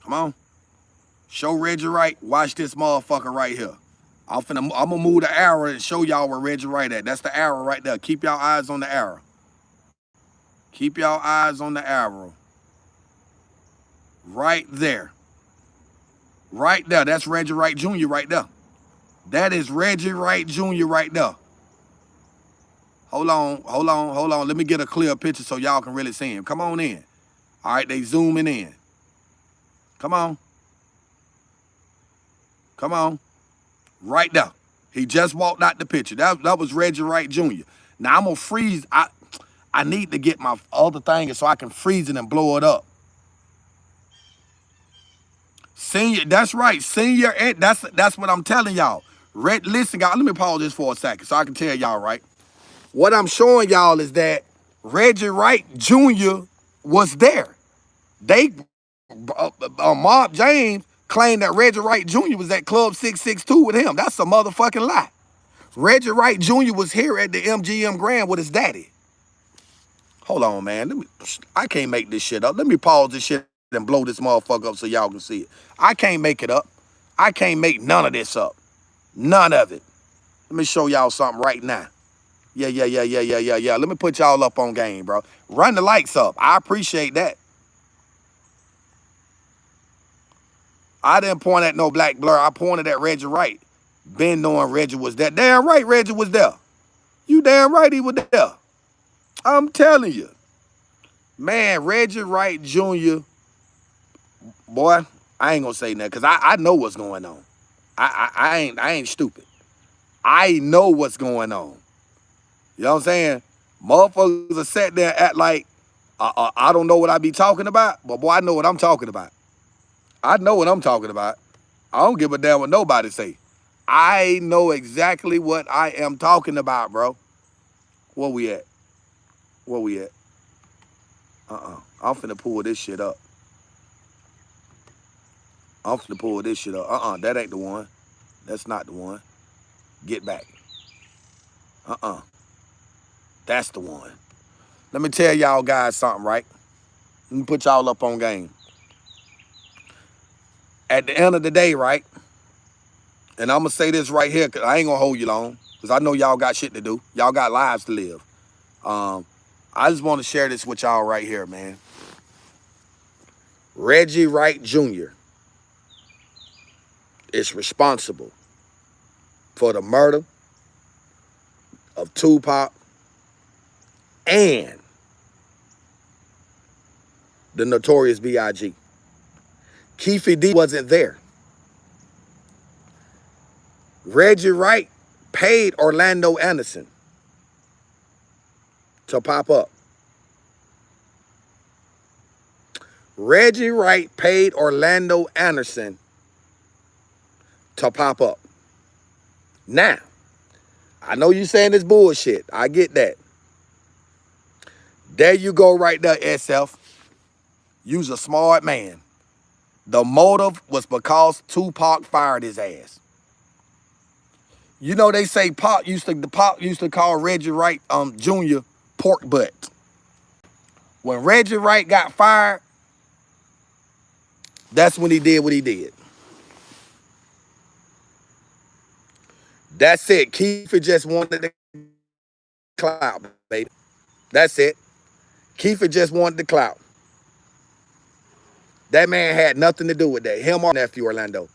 Come on. Show Reggie Wright. Watch this motherfucker right here. I'm gonna move the arrow and show y'all where Reggie Wright at. That's the arrow right there. Keep y'all eyes on the arrow. Keep y'all eyes on the arrow. Right there. Right there. That's Reggie Wright Jr. right there. That is Reggie Wright Jr. right there. Hold on. Let me get a clear picture so y'all can really see him. Come on in. All right, they zooming in. Come on. Come on. Right there. He just walked out the picture. That was Reggie Wright Jr. Now I'm gonna freeze. I need to get my other thing so I can freeze it and blow it up. Senior, that's right. Senior, that's what I'm telling y'all. Listen, guys, let me pause this for a second so I can tell y'all, right? What I'm showing y'all is that Reggie Wright Jr. was there. Mob James claimed that Reggie Wright Jr. was at Club 662 with him. That's a motherfucking lie. Reggie Wright Jr. was here at the MGM Grand with his daddy. Hold on, man. I can't make this shit up. Let me pause this shit and blow this motherfucker up so y'all can see it. I can't make it up. I can't make none of this up. None of it. Let me show y'all something right now. Yeah. Let me put y'all up on game, bro. Run the lights up. I appreciate that. I didn't point at no black blur. I pointed at Reggie Wright. Been knowing Reggie was there. Damn right Reggie was there. You damn right he was there. I'm telling you. Man, Reggie Wright Jr., boy, I ain't gonna say nothing because I know what's going on. I ain't stupid. I know what's going on. You know what I'm saying? Motherfuckers are sat there and act like I don't know what I be talking about, but boy, I know what I'm talking about. I know what I'm talking about. I don't give a damn what nobody say. I know exactly what I am talking about, bro. Where we at? Where we at? I'm finna pull this shit up. That ain't the one. That's not the one. Get back. That's the one. Let me tell y'all guys something, right? Let me put y'all up on game. At the end of the day, right? And I'm gonna say this right here, cause I ain't gonna hold you long, cause I know y'all got shit to do. Y'all got lives to live. I just want to share this with y'all right here, man. Reggie Wright Jr. is responsible for the murder of Tupac and the Notorious B.I.G. Keefe D wasn't there. Reggie Wright paid Orlando Anderson to pop up. Reggie Wright paid Orlando Anderson to pop up. Now, I know you saying this bullshit. I get that. There you go right there, SF. You's a smart man. The motive was because Tupac fired his ass. You know they say Pac used to call Reggie Wright Jr. pork butt. When Reggie Wright got fired, that's when he did what he did. That's it. Keefe just wanted the clout, baby. That's it. Keefe just wanted the clout. That man had nothing to do with that. Him or nephew Orlando.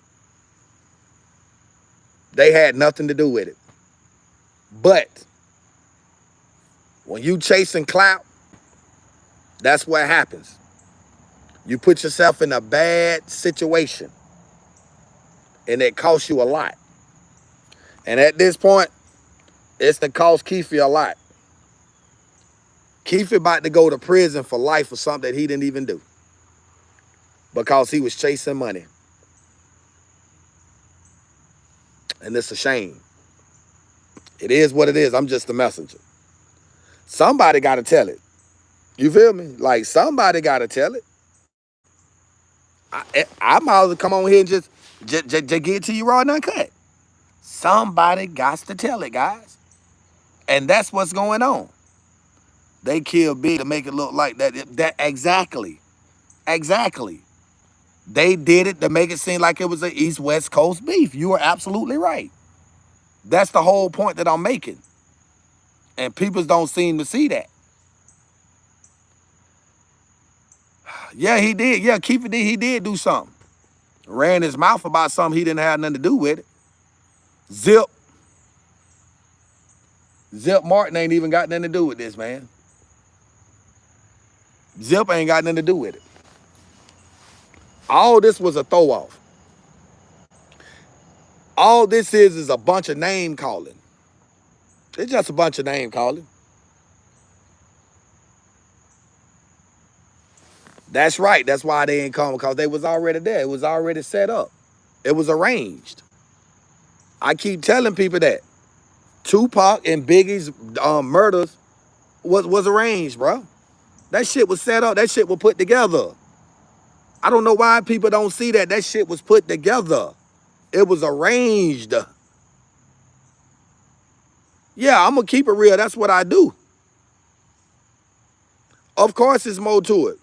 They had nothing to do with it. But when you chasing clout, that's what happens. You put yourself in a bad situation. And it costs you a lot. And at this point, it's to cost Keefe a lot. Keefe about to go to prison for life for something that he didn't even do. Because he was chasing money. And it's a shame. It is what it is. I'm just a messenger. Somebody got to tell it. You feel me? Like, somebody got to tell it. I might as well come on here and just get it to you raw and uncut. Somebody got to tell it, guys. And that's what's going on. They killed Big to make it look like that exactly. Exactly. They did it to make it seem like it was an East-West Coast beef. You are absolutely right. That's the whole point that I'm making. And people don't seem to see that. Yeah, he did. Yeah, Keefe D, he did do something. Ran his mouth about something he didn't have nothing to do with it. Zip Martin ain't even got nothing to do with this, man. Zip ain't got nothing to do with it. All this was a throw-off. All this is a bunch of name calling. It's just a bunch of name calling. That's right. That's why they ain't come, because they was already there. It was already set up. It was arranged. I keep telling people that. Tupac and Biggie's murders was arranged, bro. That shit was set up. That shit was put together. I don't know why people don't see that. That shit was put together. It was arranged. Yeah, I'm going to keep it real. That's what I do. Of course, there's more to it.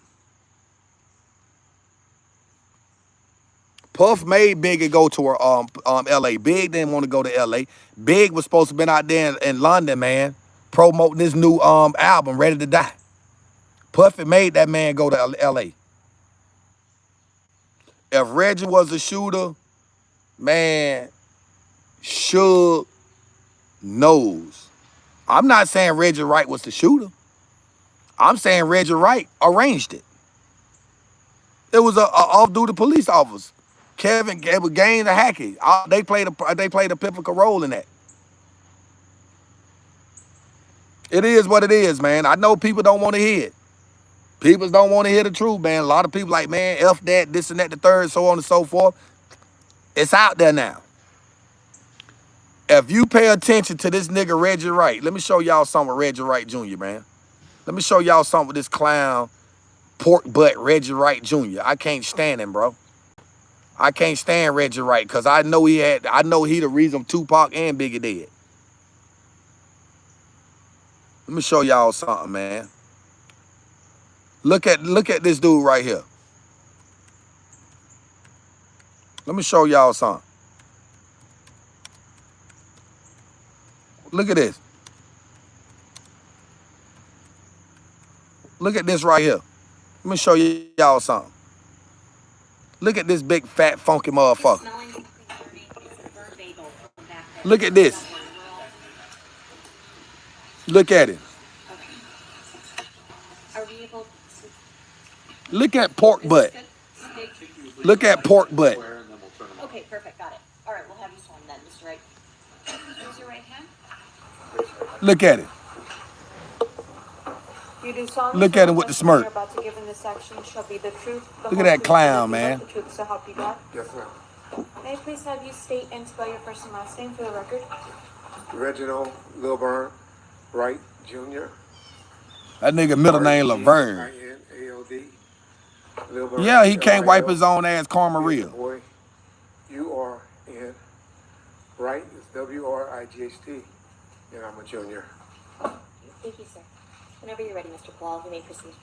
Puff made Biggie go to L.A. Big didn't want to go to L.A. Big was supposed to have been out there in London, man, promoting this new album, Ready to Die. Puffy made that man go to L.A. If Reggie was a shooter, man, Suge knows. I'm not saying Reggie Wright was the shooter. I'm saying Reggie Wright arranged it. It was a off-duty police officer. Kevin Gaines and Hackett. They played a pivotal role in that. It is what it is, man. I know people don't want to hear it. People don't want to hear the truth, man. A lot of people like, man, F that, this and that, the third, so on and so forth. It's out there now. If you pay attention to this nigga Reggie Wright, let me show y'all something with Reggie Wright Jr., man. Let me show y'all something with this clown, pork butt Reggie Wright Jr. I can't stand him, bro. I can't stand Reggie Wright because I know he the reason Tupac and Biggie dead. Let me show y'all something, man. Look at this dude right here. Let me show y'all something. Look at this. Look at this right here. Let me show y'all something. Look at this big, fat, funky motherfucker. Look at this. Look at him. Are we able to? Look at pork Is butt. this good? Look at pork butt. Okay, perfect. Got it. All right, we'll have you sworn then, Mr. Wright. Raise your right hand. Look at him. You do solemnly Look swear at him with the testimony smirk. you're about to give in this section shall be the truth, the Look whole at that truth, clown, and nothing man. but the truth, so help you God? Yes, sir. May I please have you state and spell your first and last name for the record? Reginald Lilburn Wright Jr. That nigga middle name Laverne. R-E-G-I-N-A-L-D. Lilburn, Yeah, he can't wipe L-I-L. his own ass karma He's a real. boy. U-R-N. Wright is W-R-I-G-H-T. And I'm a junior. Thank you, sir. Whenever you're ready, Mr. Paul, you may proceed.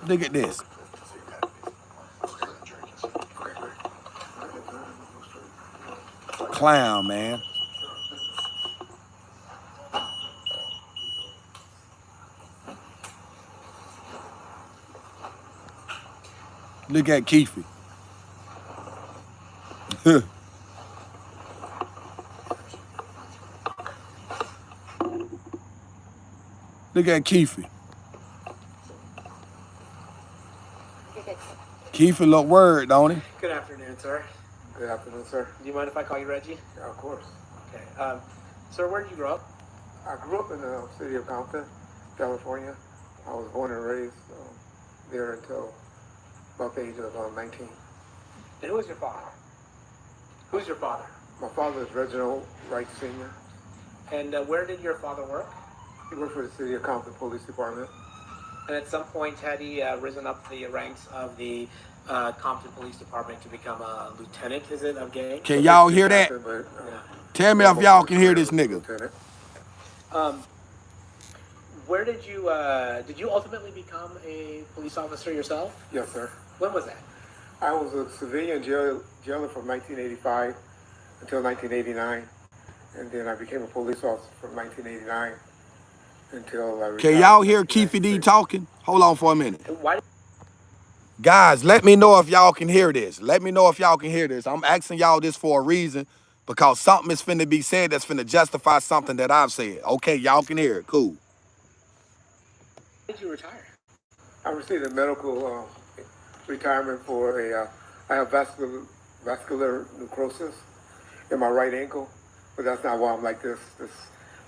Look at this. Clown, man. Look at Keefe. Look at Keefe. You're good, sir. Keefe look word, don't he? Good afternoon, sir. Good afternoon, sir. Do you mind if I call you Reggie? Yeah, of course. Okay. Sir, where did you grow up? I grew up in the city of Compton, California. I was born and raised there until about the age of 19. And who is your father? Who's your father? My father is Reginald Wright Sr. And where did your father work? He worked for the city of Compton Police Department. And at some point, had he risen up the ranks of the Compton Police Department to become a lieutenant, is it, of gang? Can y'all hear that? But, Tell me if y'all can hear this nigga. Lieutenant. Where did you ultimately become a police officer yourself? Yes, sir. When was that? I was a civilian jailer from 1985 until 1989. And then I became a police officer from 1989 until I retired. Can y'all hear in Keefe D 1996. talking? Hold on for a minute. And why? Guys, let me know if y'all can hear this. Let me know if y'all can hear this. I'm asking y'all this for a reason because something is finna be said that's finna justify something that I've said. Okay, y'all can hear it. Cool. Did you retire? I received a medical retirement for I have vascular necrosis in my right ankle, but that's not why I'm like this.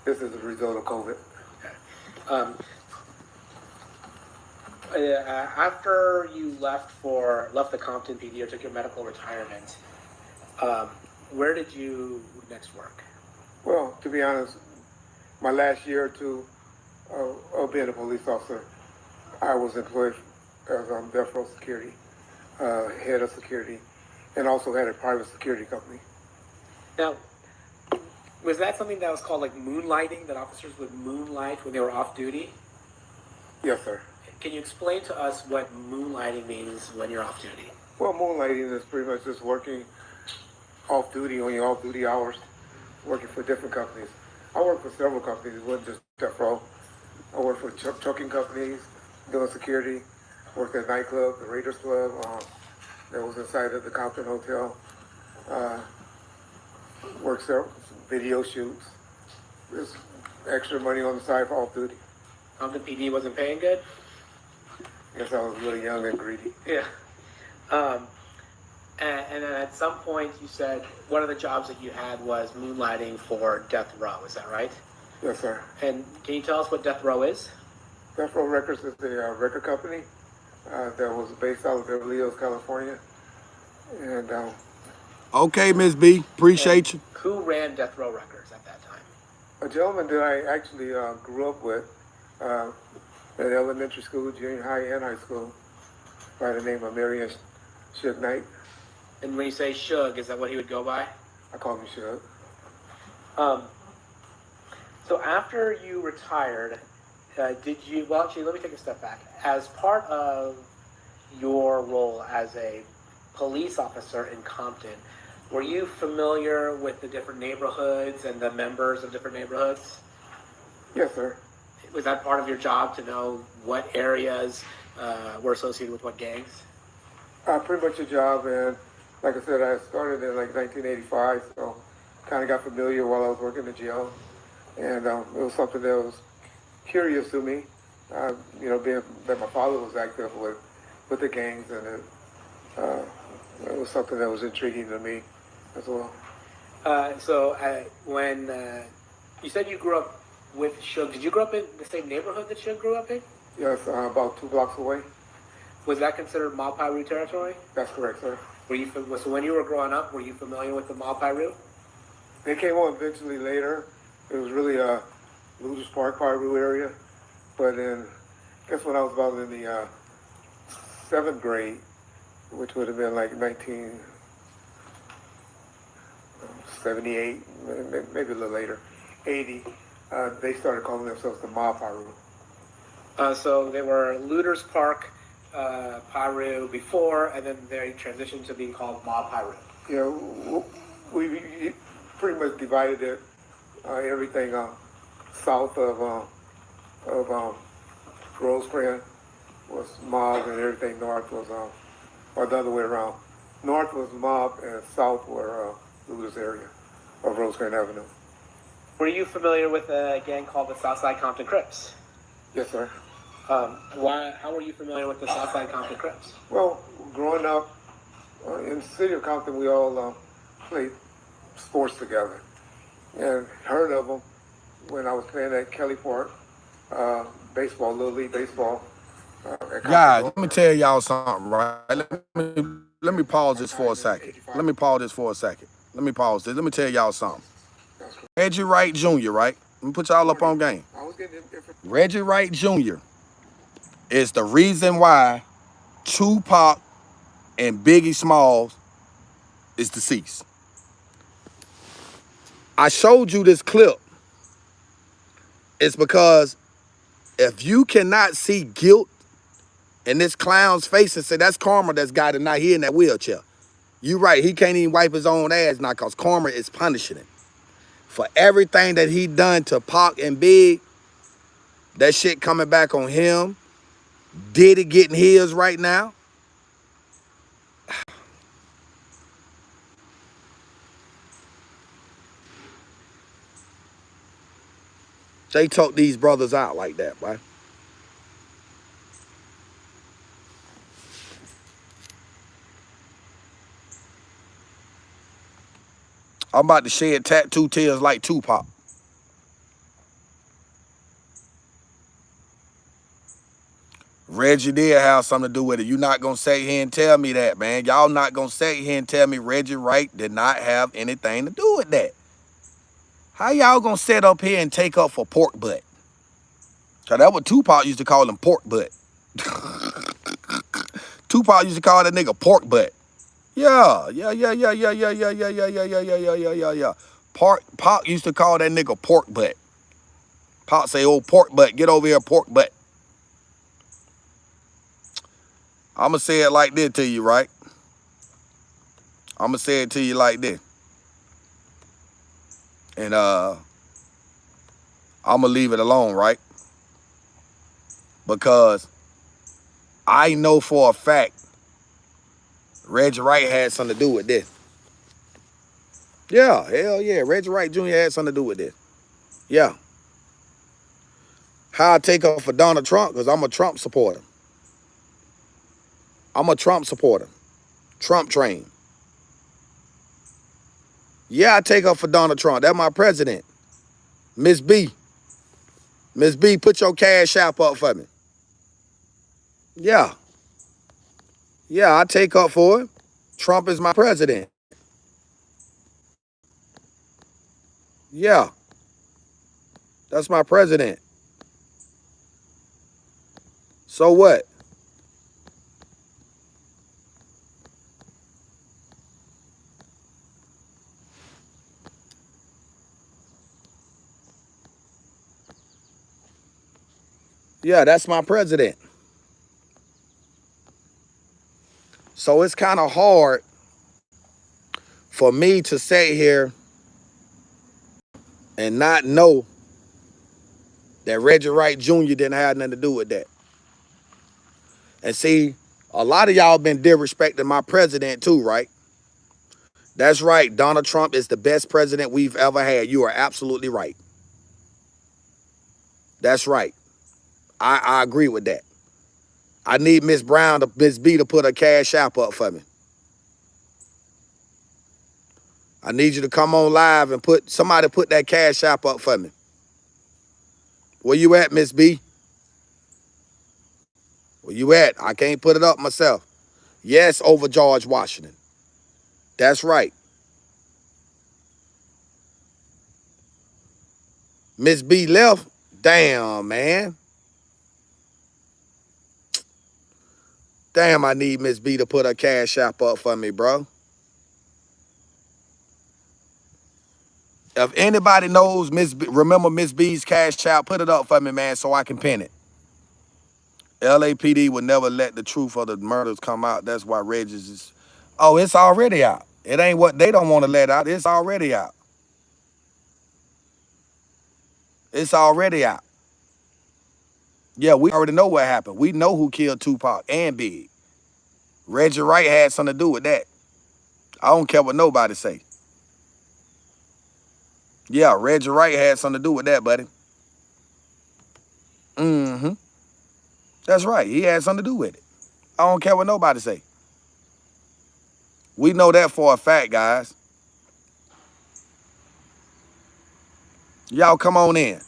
This is a result of COVID. After you left the Compton PD or took your medical retirement, where did you next work? Well, to be honest, my last year or two of being a police officer, I was employed as death row security, head of security, and also had a private security company. Now, was that something that was called like moonlighting, that officers would moonlight when they were off duty? Yes, sir. Can you explain to us what moonlighting means when you're off duty? Well, moonlighting is pretty much just working off duty on your off duty hours, working for different companies. I worked for several companies. It wasn't just death row. I worked for trucking companies, doing security. Worked at a nightclub, the Raiders Club, that was inside of the Compton Hotel. Worked several video shoots. There's extra money on the side for off duty. Compton PD wasn't paying good? Guess I was really young and greedy. Yeah. And then at some point you said one of the jobs that you had was moonlighting for Death Row, is that right? Yes, sir. And can you tell us what Death Row is? Death Row Records is a record company that was based out of Beverly Hills, California. And Okay, Miss B, appreciate you. Who ran Death Row Records at that time? a gentleman that I actually grew up with at elementary school, junior high, and high school by the name of Marion Suge Knight. And when you say Suge, is that what he would go by? I call him Suge. So after you retired, did you, well, actually, let me take a step back. As part of your role as a police officer in Compton, were you familiar with the different neighborhoods and the members of different neighborhoods? Yes, sir. Was that part of your job to know what areas were associated with what gangs? Pretty much a job, and like I said, I started in like 1985, so kind of got familiar while I was working in the jail. and it was something that was curious to me. Being that my father was active with the gangs, and it was something that was intriguing to me as well. When you said you grew up with Suge, did you grow up in the same neighborhood that Suge grew up in? Yes, about 2 blocks away. Was that considered Mob Piru territory? That's correct, sir. So when you were growing up, were you familiar with the Mob Piru? They came on eventually later. It was really a Luther's Park, Piru area. But then, I guess when I was about in the 7th grade, which would have been like 1978, maybe a little later, 80, they started calling themselves the Mob Piru. So they were Luther's Park, Piru before, and then they transitioned to being called Mob Piru. Yeah, we pretty much divided it, everything south of Rosecrans was mob, and everything north was, or the other way around. North was mob, and south were Luther's area of Rosecrans Avenue. Were you familiar with a gang called the Southside Compton Crips? Yes, sir. How were you familiar with the Southside Compton Crips? Well, growing up in the city of Compton, we all played sports together, and heard of them when I was playing at Kelly Park, baseball, Little League baseball. Guys, let me tell y'all something, right? Let me pause this for a second. Let me pause this. Let me tell y'all something. Reggie Wright Jr., right? Let me put y'all up on game. Reggie Wright Jr. is the reason why Tupac and Biggie Smalls is deceased. I showed you this clip. It's because if you cannot see guilt in this clown's face and say that's karma that's got him not here in that wheelchair, you right, he can't even wipe his own ass now because karma is punishing him. For everything that he done to Pac and Big, that shit coming back on him. Diddy getting his right now. They took these brothers out like that, right? I'm about to shed tattoo tears like Tupac. Reggie did have something to do with it. You not gonna sit here and tell me that, man. Y'all not gonna sit here and tell me Reggie Wright did not have anything to do with that. How y'all gonna sit up here and take up for pork butt? Cause that's what Tupac used to call him, pork butt. Tupac used to call that nigga pork butt. Yeah. Pac used to call that nigga pork butt. Pac say, "Oh, pork butt, get over here, pork butt." I'ma say it like this to you, right? I'ma say it to you like this. And I'ma leave it alone, right? Because I know for a fact Reggie Wright had something to do with this. Yeah, hell yeah. Reggie Wright Jr. had something to do with this. Yeah. How I take up for Donald Trump? Because I'm a Trump supporter. Trump train. Yeah, I take up for Donald Trump. That's my president. Miss B. Miss B, put your cash app up for me. Yeah. Yeah, I take up for it. Trump is my president. Yeah. That's my president. So what? Yeah, that's my president. So it's kind of hard for me to sit here and not know that Reggie Wright Jr. didn't have nothing to do with that. And see, a lot of y'all been disrespecting my president too, right? That's right. Donald Trump is the best president we've ever had. You are absolutely right. That's right. I agree with that. I need Miss B to put a cash app up for me. I need you to come on live and somebody put that cash app up for me. Where you at, Miss B? Where you at? I can't put it up myself. Yes, over George Washington. That's right. Miss B left. Damn, man. Damn, I need Miss B to put her cash app up for me, bro. If anybody knows remember Miss B's cash app, put it up for me, man, so I can pin it. LAPD would never let the truth of the murders come out. That's why Reggie's is. Oh, it's already out. It ain't what they don't want to let out. It's already out. It's already out. Yeah, we already know what happened. We know who killed Tupac and Big. Reggie Wright had something to do with that. I don't care what nobody say. Yeah, Reggie Wright had something to do with that, buddy. Mm-hmm. That's right. He had something to do with it. I don't care what nobody say. We know that for a fact, guys. Y'all come on in.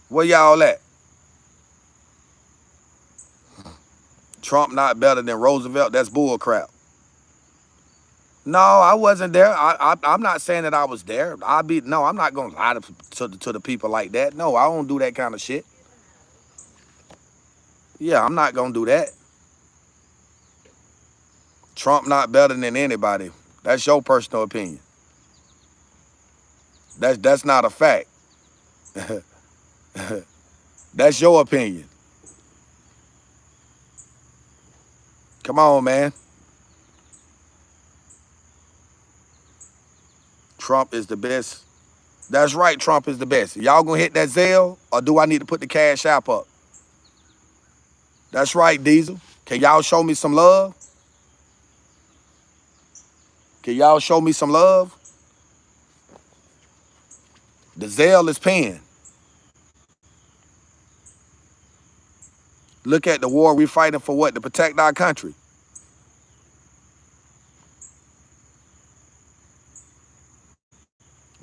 Where y'all at? Trump not better than Roosevelt? That's bull crap. No, I wasn't there. I'm not saying that I was there. No, I'm not gonna lie to the people like that. No, I don't do that kind of shit. Yeah, I'm not gonna do that. Trump not better than anybody. That's your personal opinion. That's not a fact. That's your opinion. Come on, man. Trump is the best. That's right, Trump is the best. Y'all gonna hit that Zelle, or do I need to put the cash app up? That's right, Diesel. Can y'all show me some love? Can y'all show me some love? The Zelle is paying. Look at the war we fighting for what? To protect our country.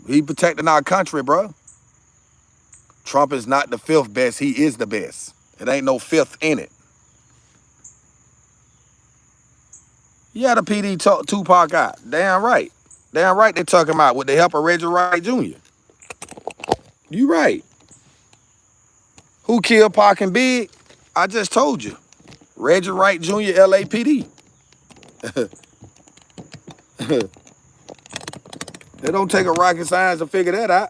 He protecting our country, bro. Trump is not the fifth best. He is the best. It ain't no fifth in it. Yeah, the PD took Tupac out. Damn right. Damn right they talking about with the help of Reggie Wright Jr. You right. Who killed Pac and Big? I just told you. Reggie Wright Jr. LAPD. It don't take a rocket science to figure that out.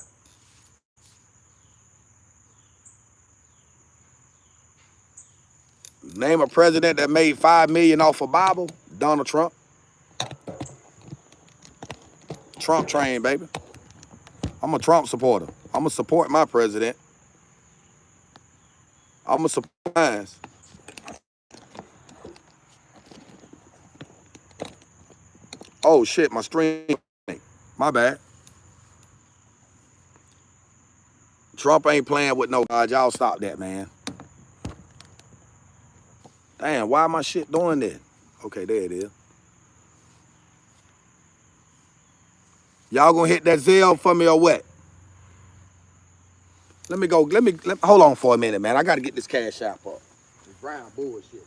Name a president that made $5 million off a Bible. Donald Trump. Trump train, baby. I'm a Trump supporter. I'm gonna support my president. I'm gonna support mine. Oh shit, my stream. My bad. Trump ain't playing with no God. Y'all stop that, man. Damn, why my shit doing that? Okay, there it is. Y'all gonna hit that Zelle for me or what? Let me go. Hold on for a minute, man. I gotta get this cash app up. This brown bullshit.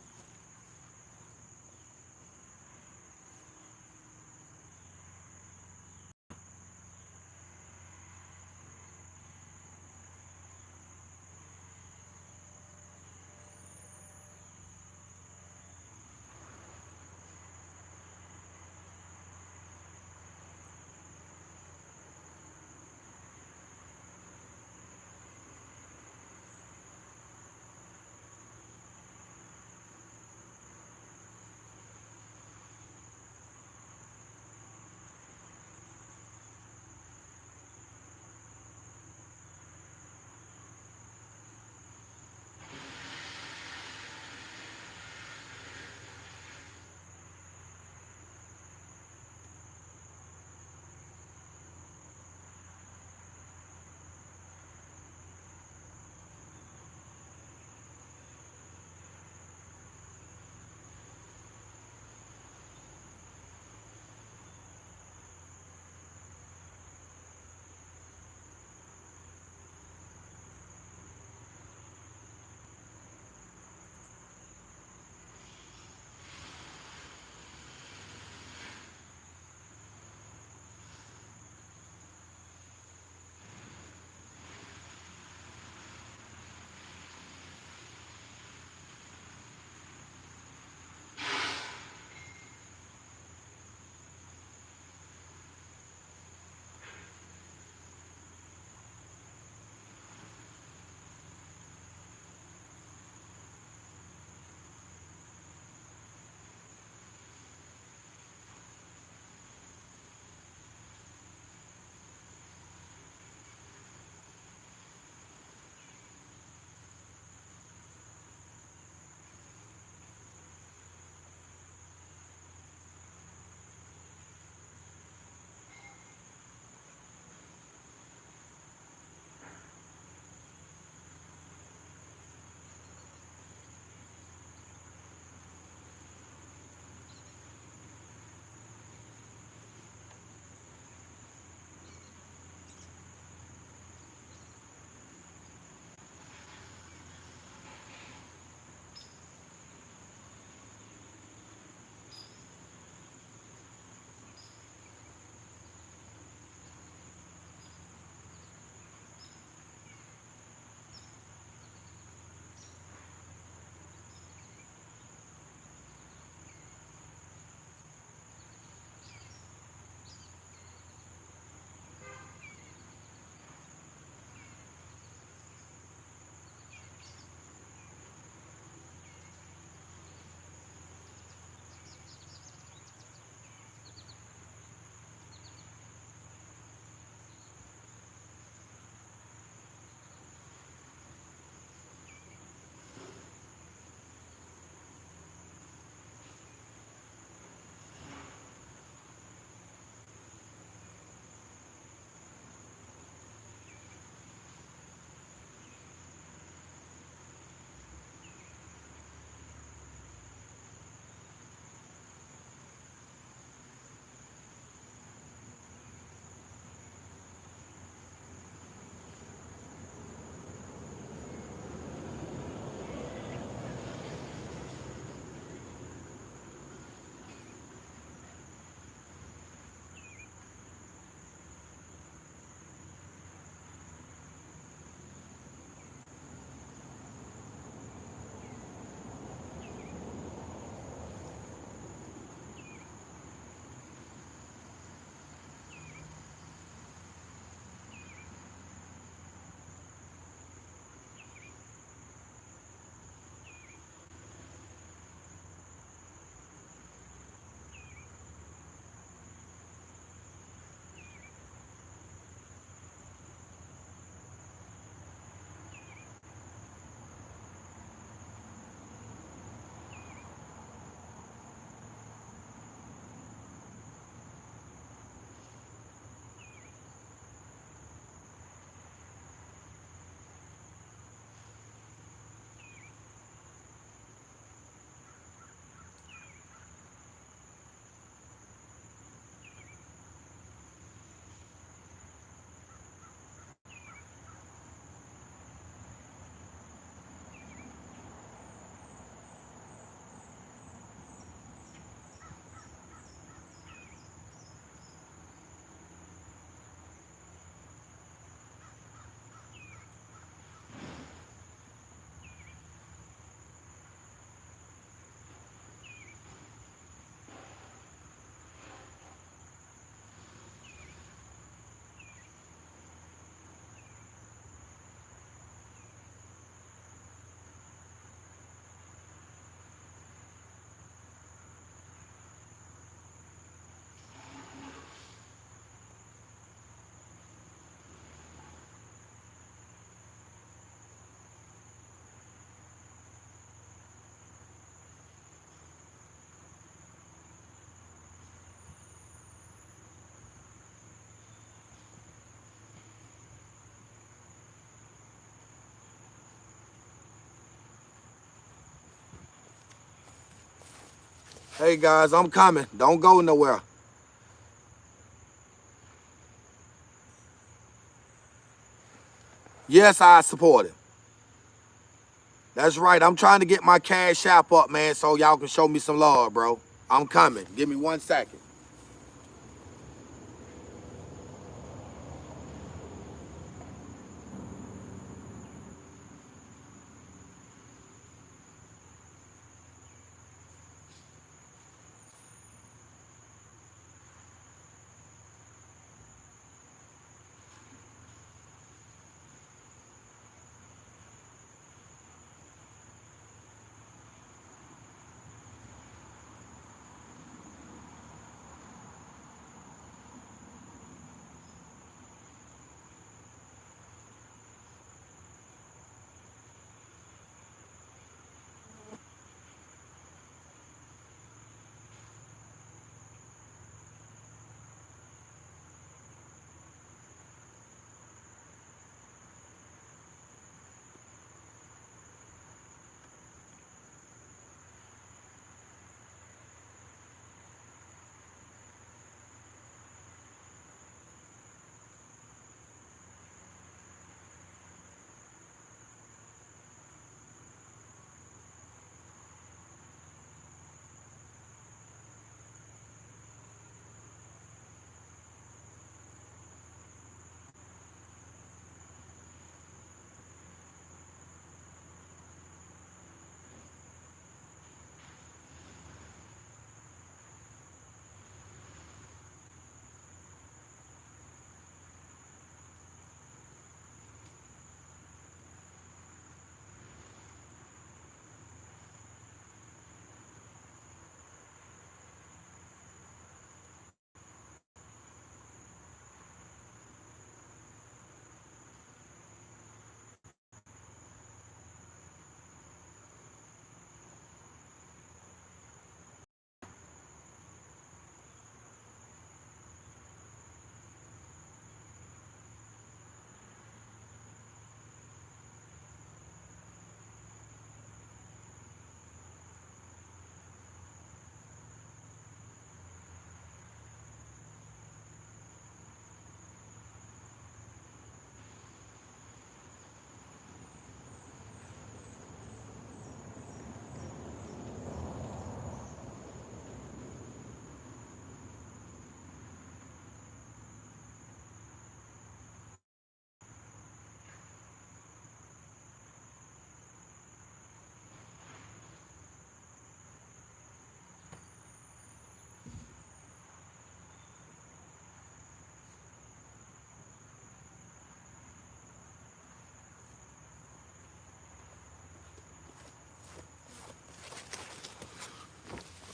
Hey guys, I'm coming. Don't go nowhere. Yes, I support it. That's right. I'm trying to get my cash app up, man, so y'all can show me some love, bro. I'm coming. Give me 1 second.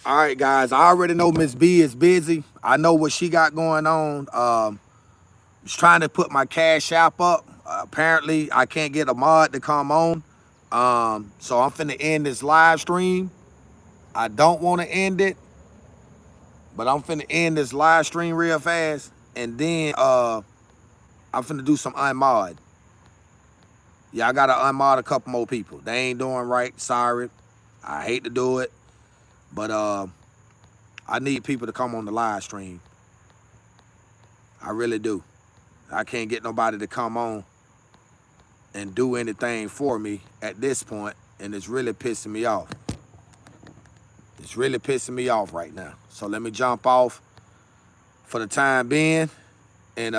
All right, guys. I already know Miss B is busy. I know what she got going on. Just trying to put my cash app up. Apparently, I can't get a mod to come on. So I'm finna end this live stream. I don't want to end it, but I'm finna end this live stream real fast, and then I'm finna do some unmod. Yeah, I gotta unmod a couple more people. They ain't doing right. Sorry. I hate to do it, but I need people to come on the live stream. I really do. I can't get nobody to come on and do anything for me at this point, and it's really pissing me off. It's really pissing me off right now. So let me jump off for the time being, and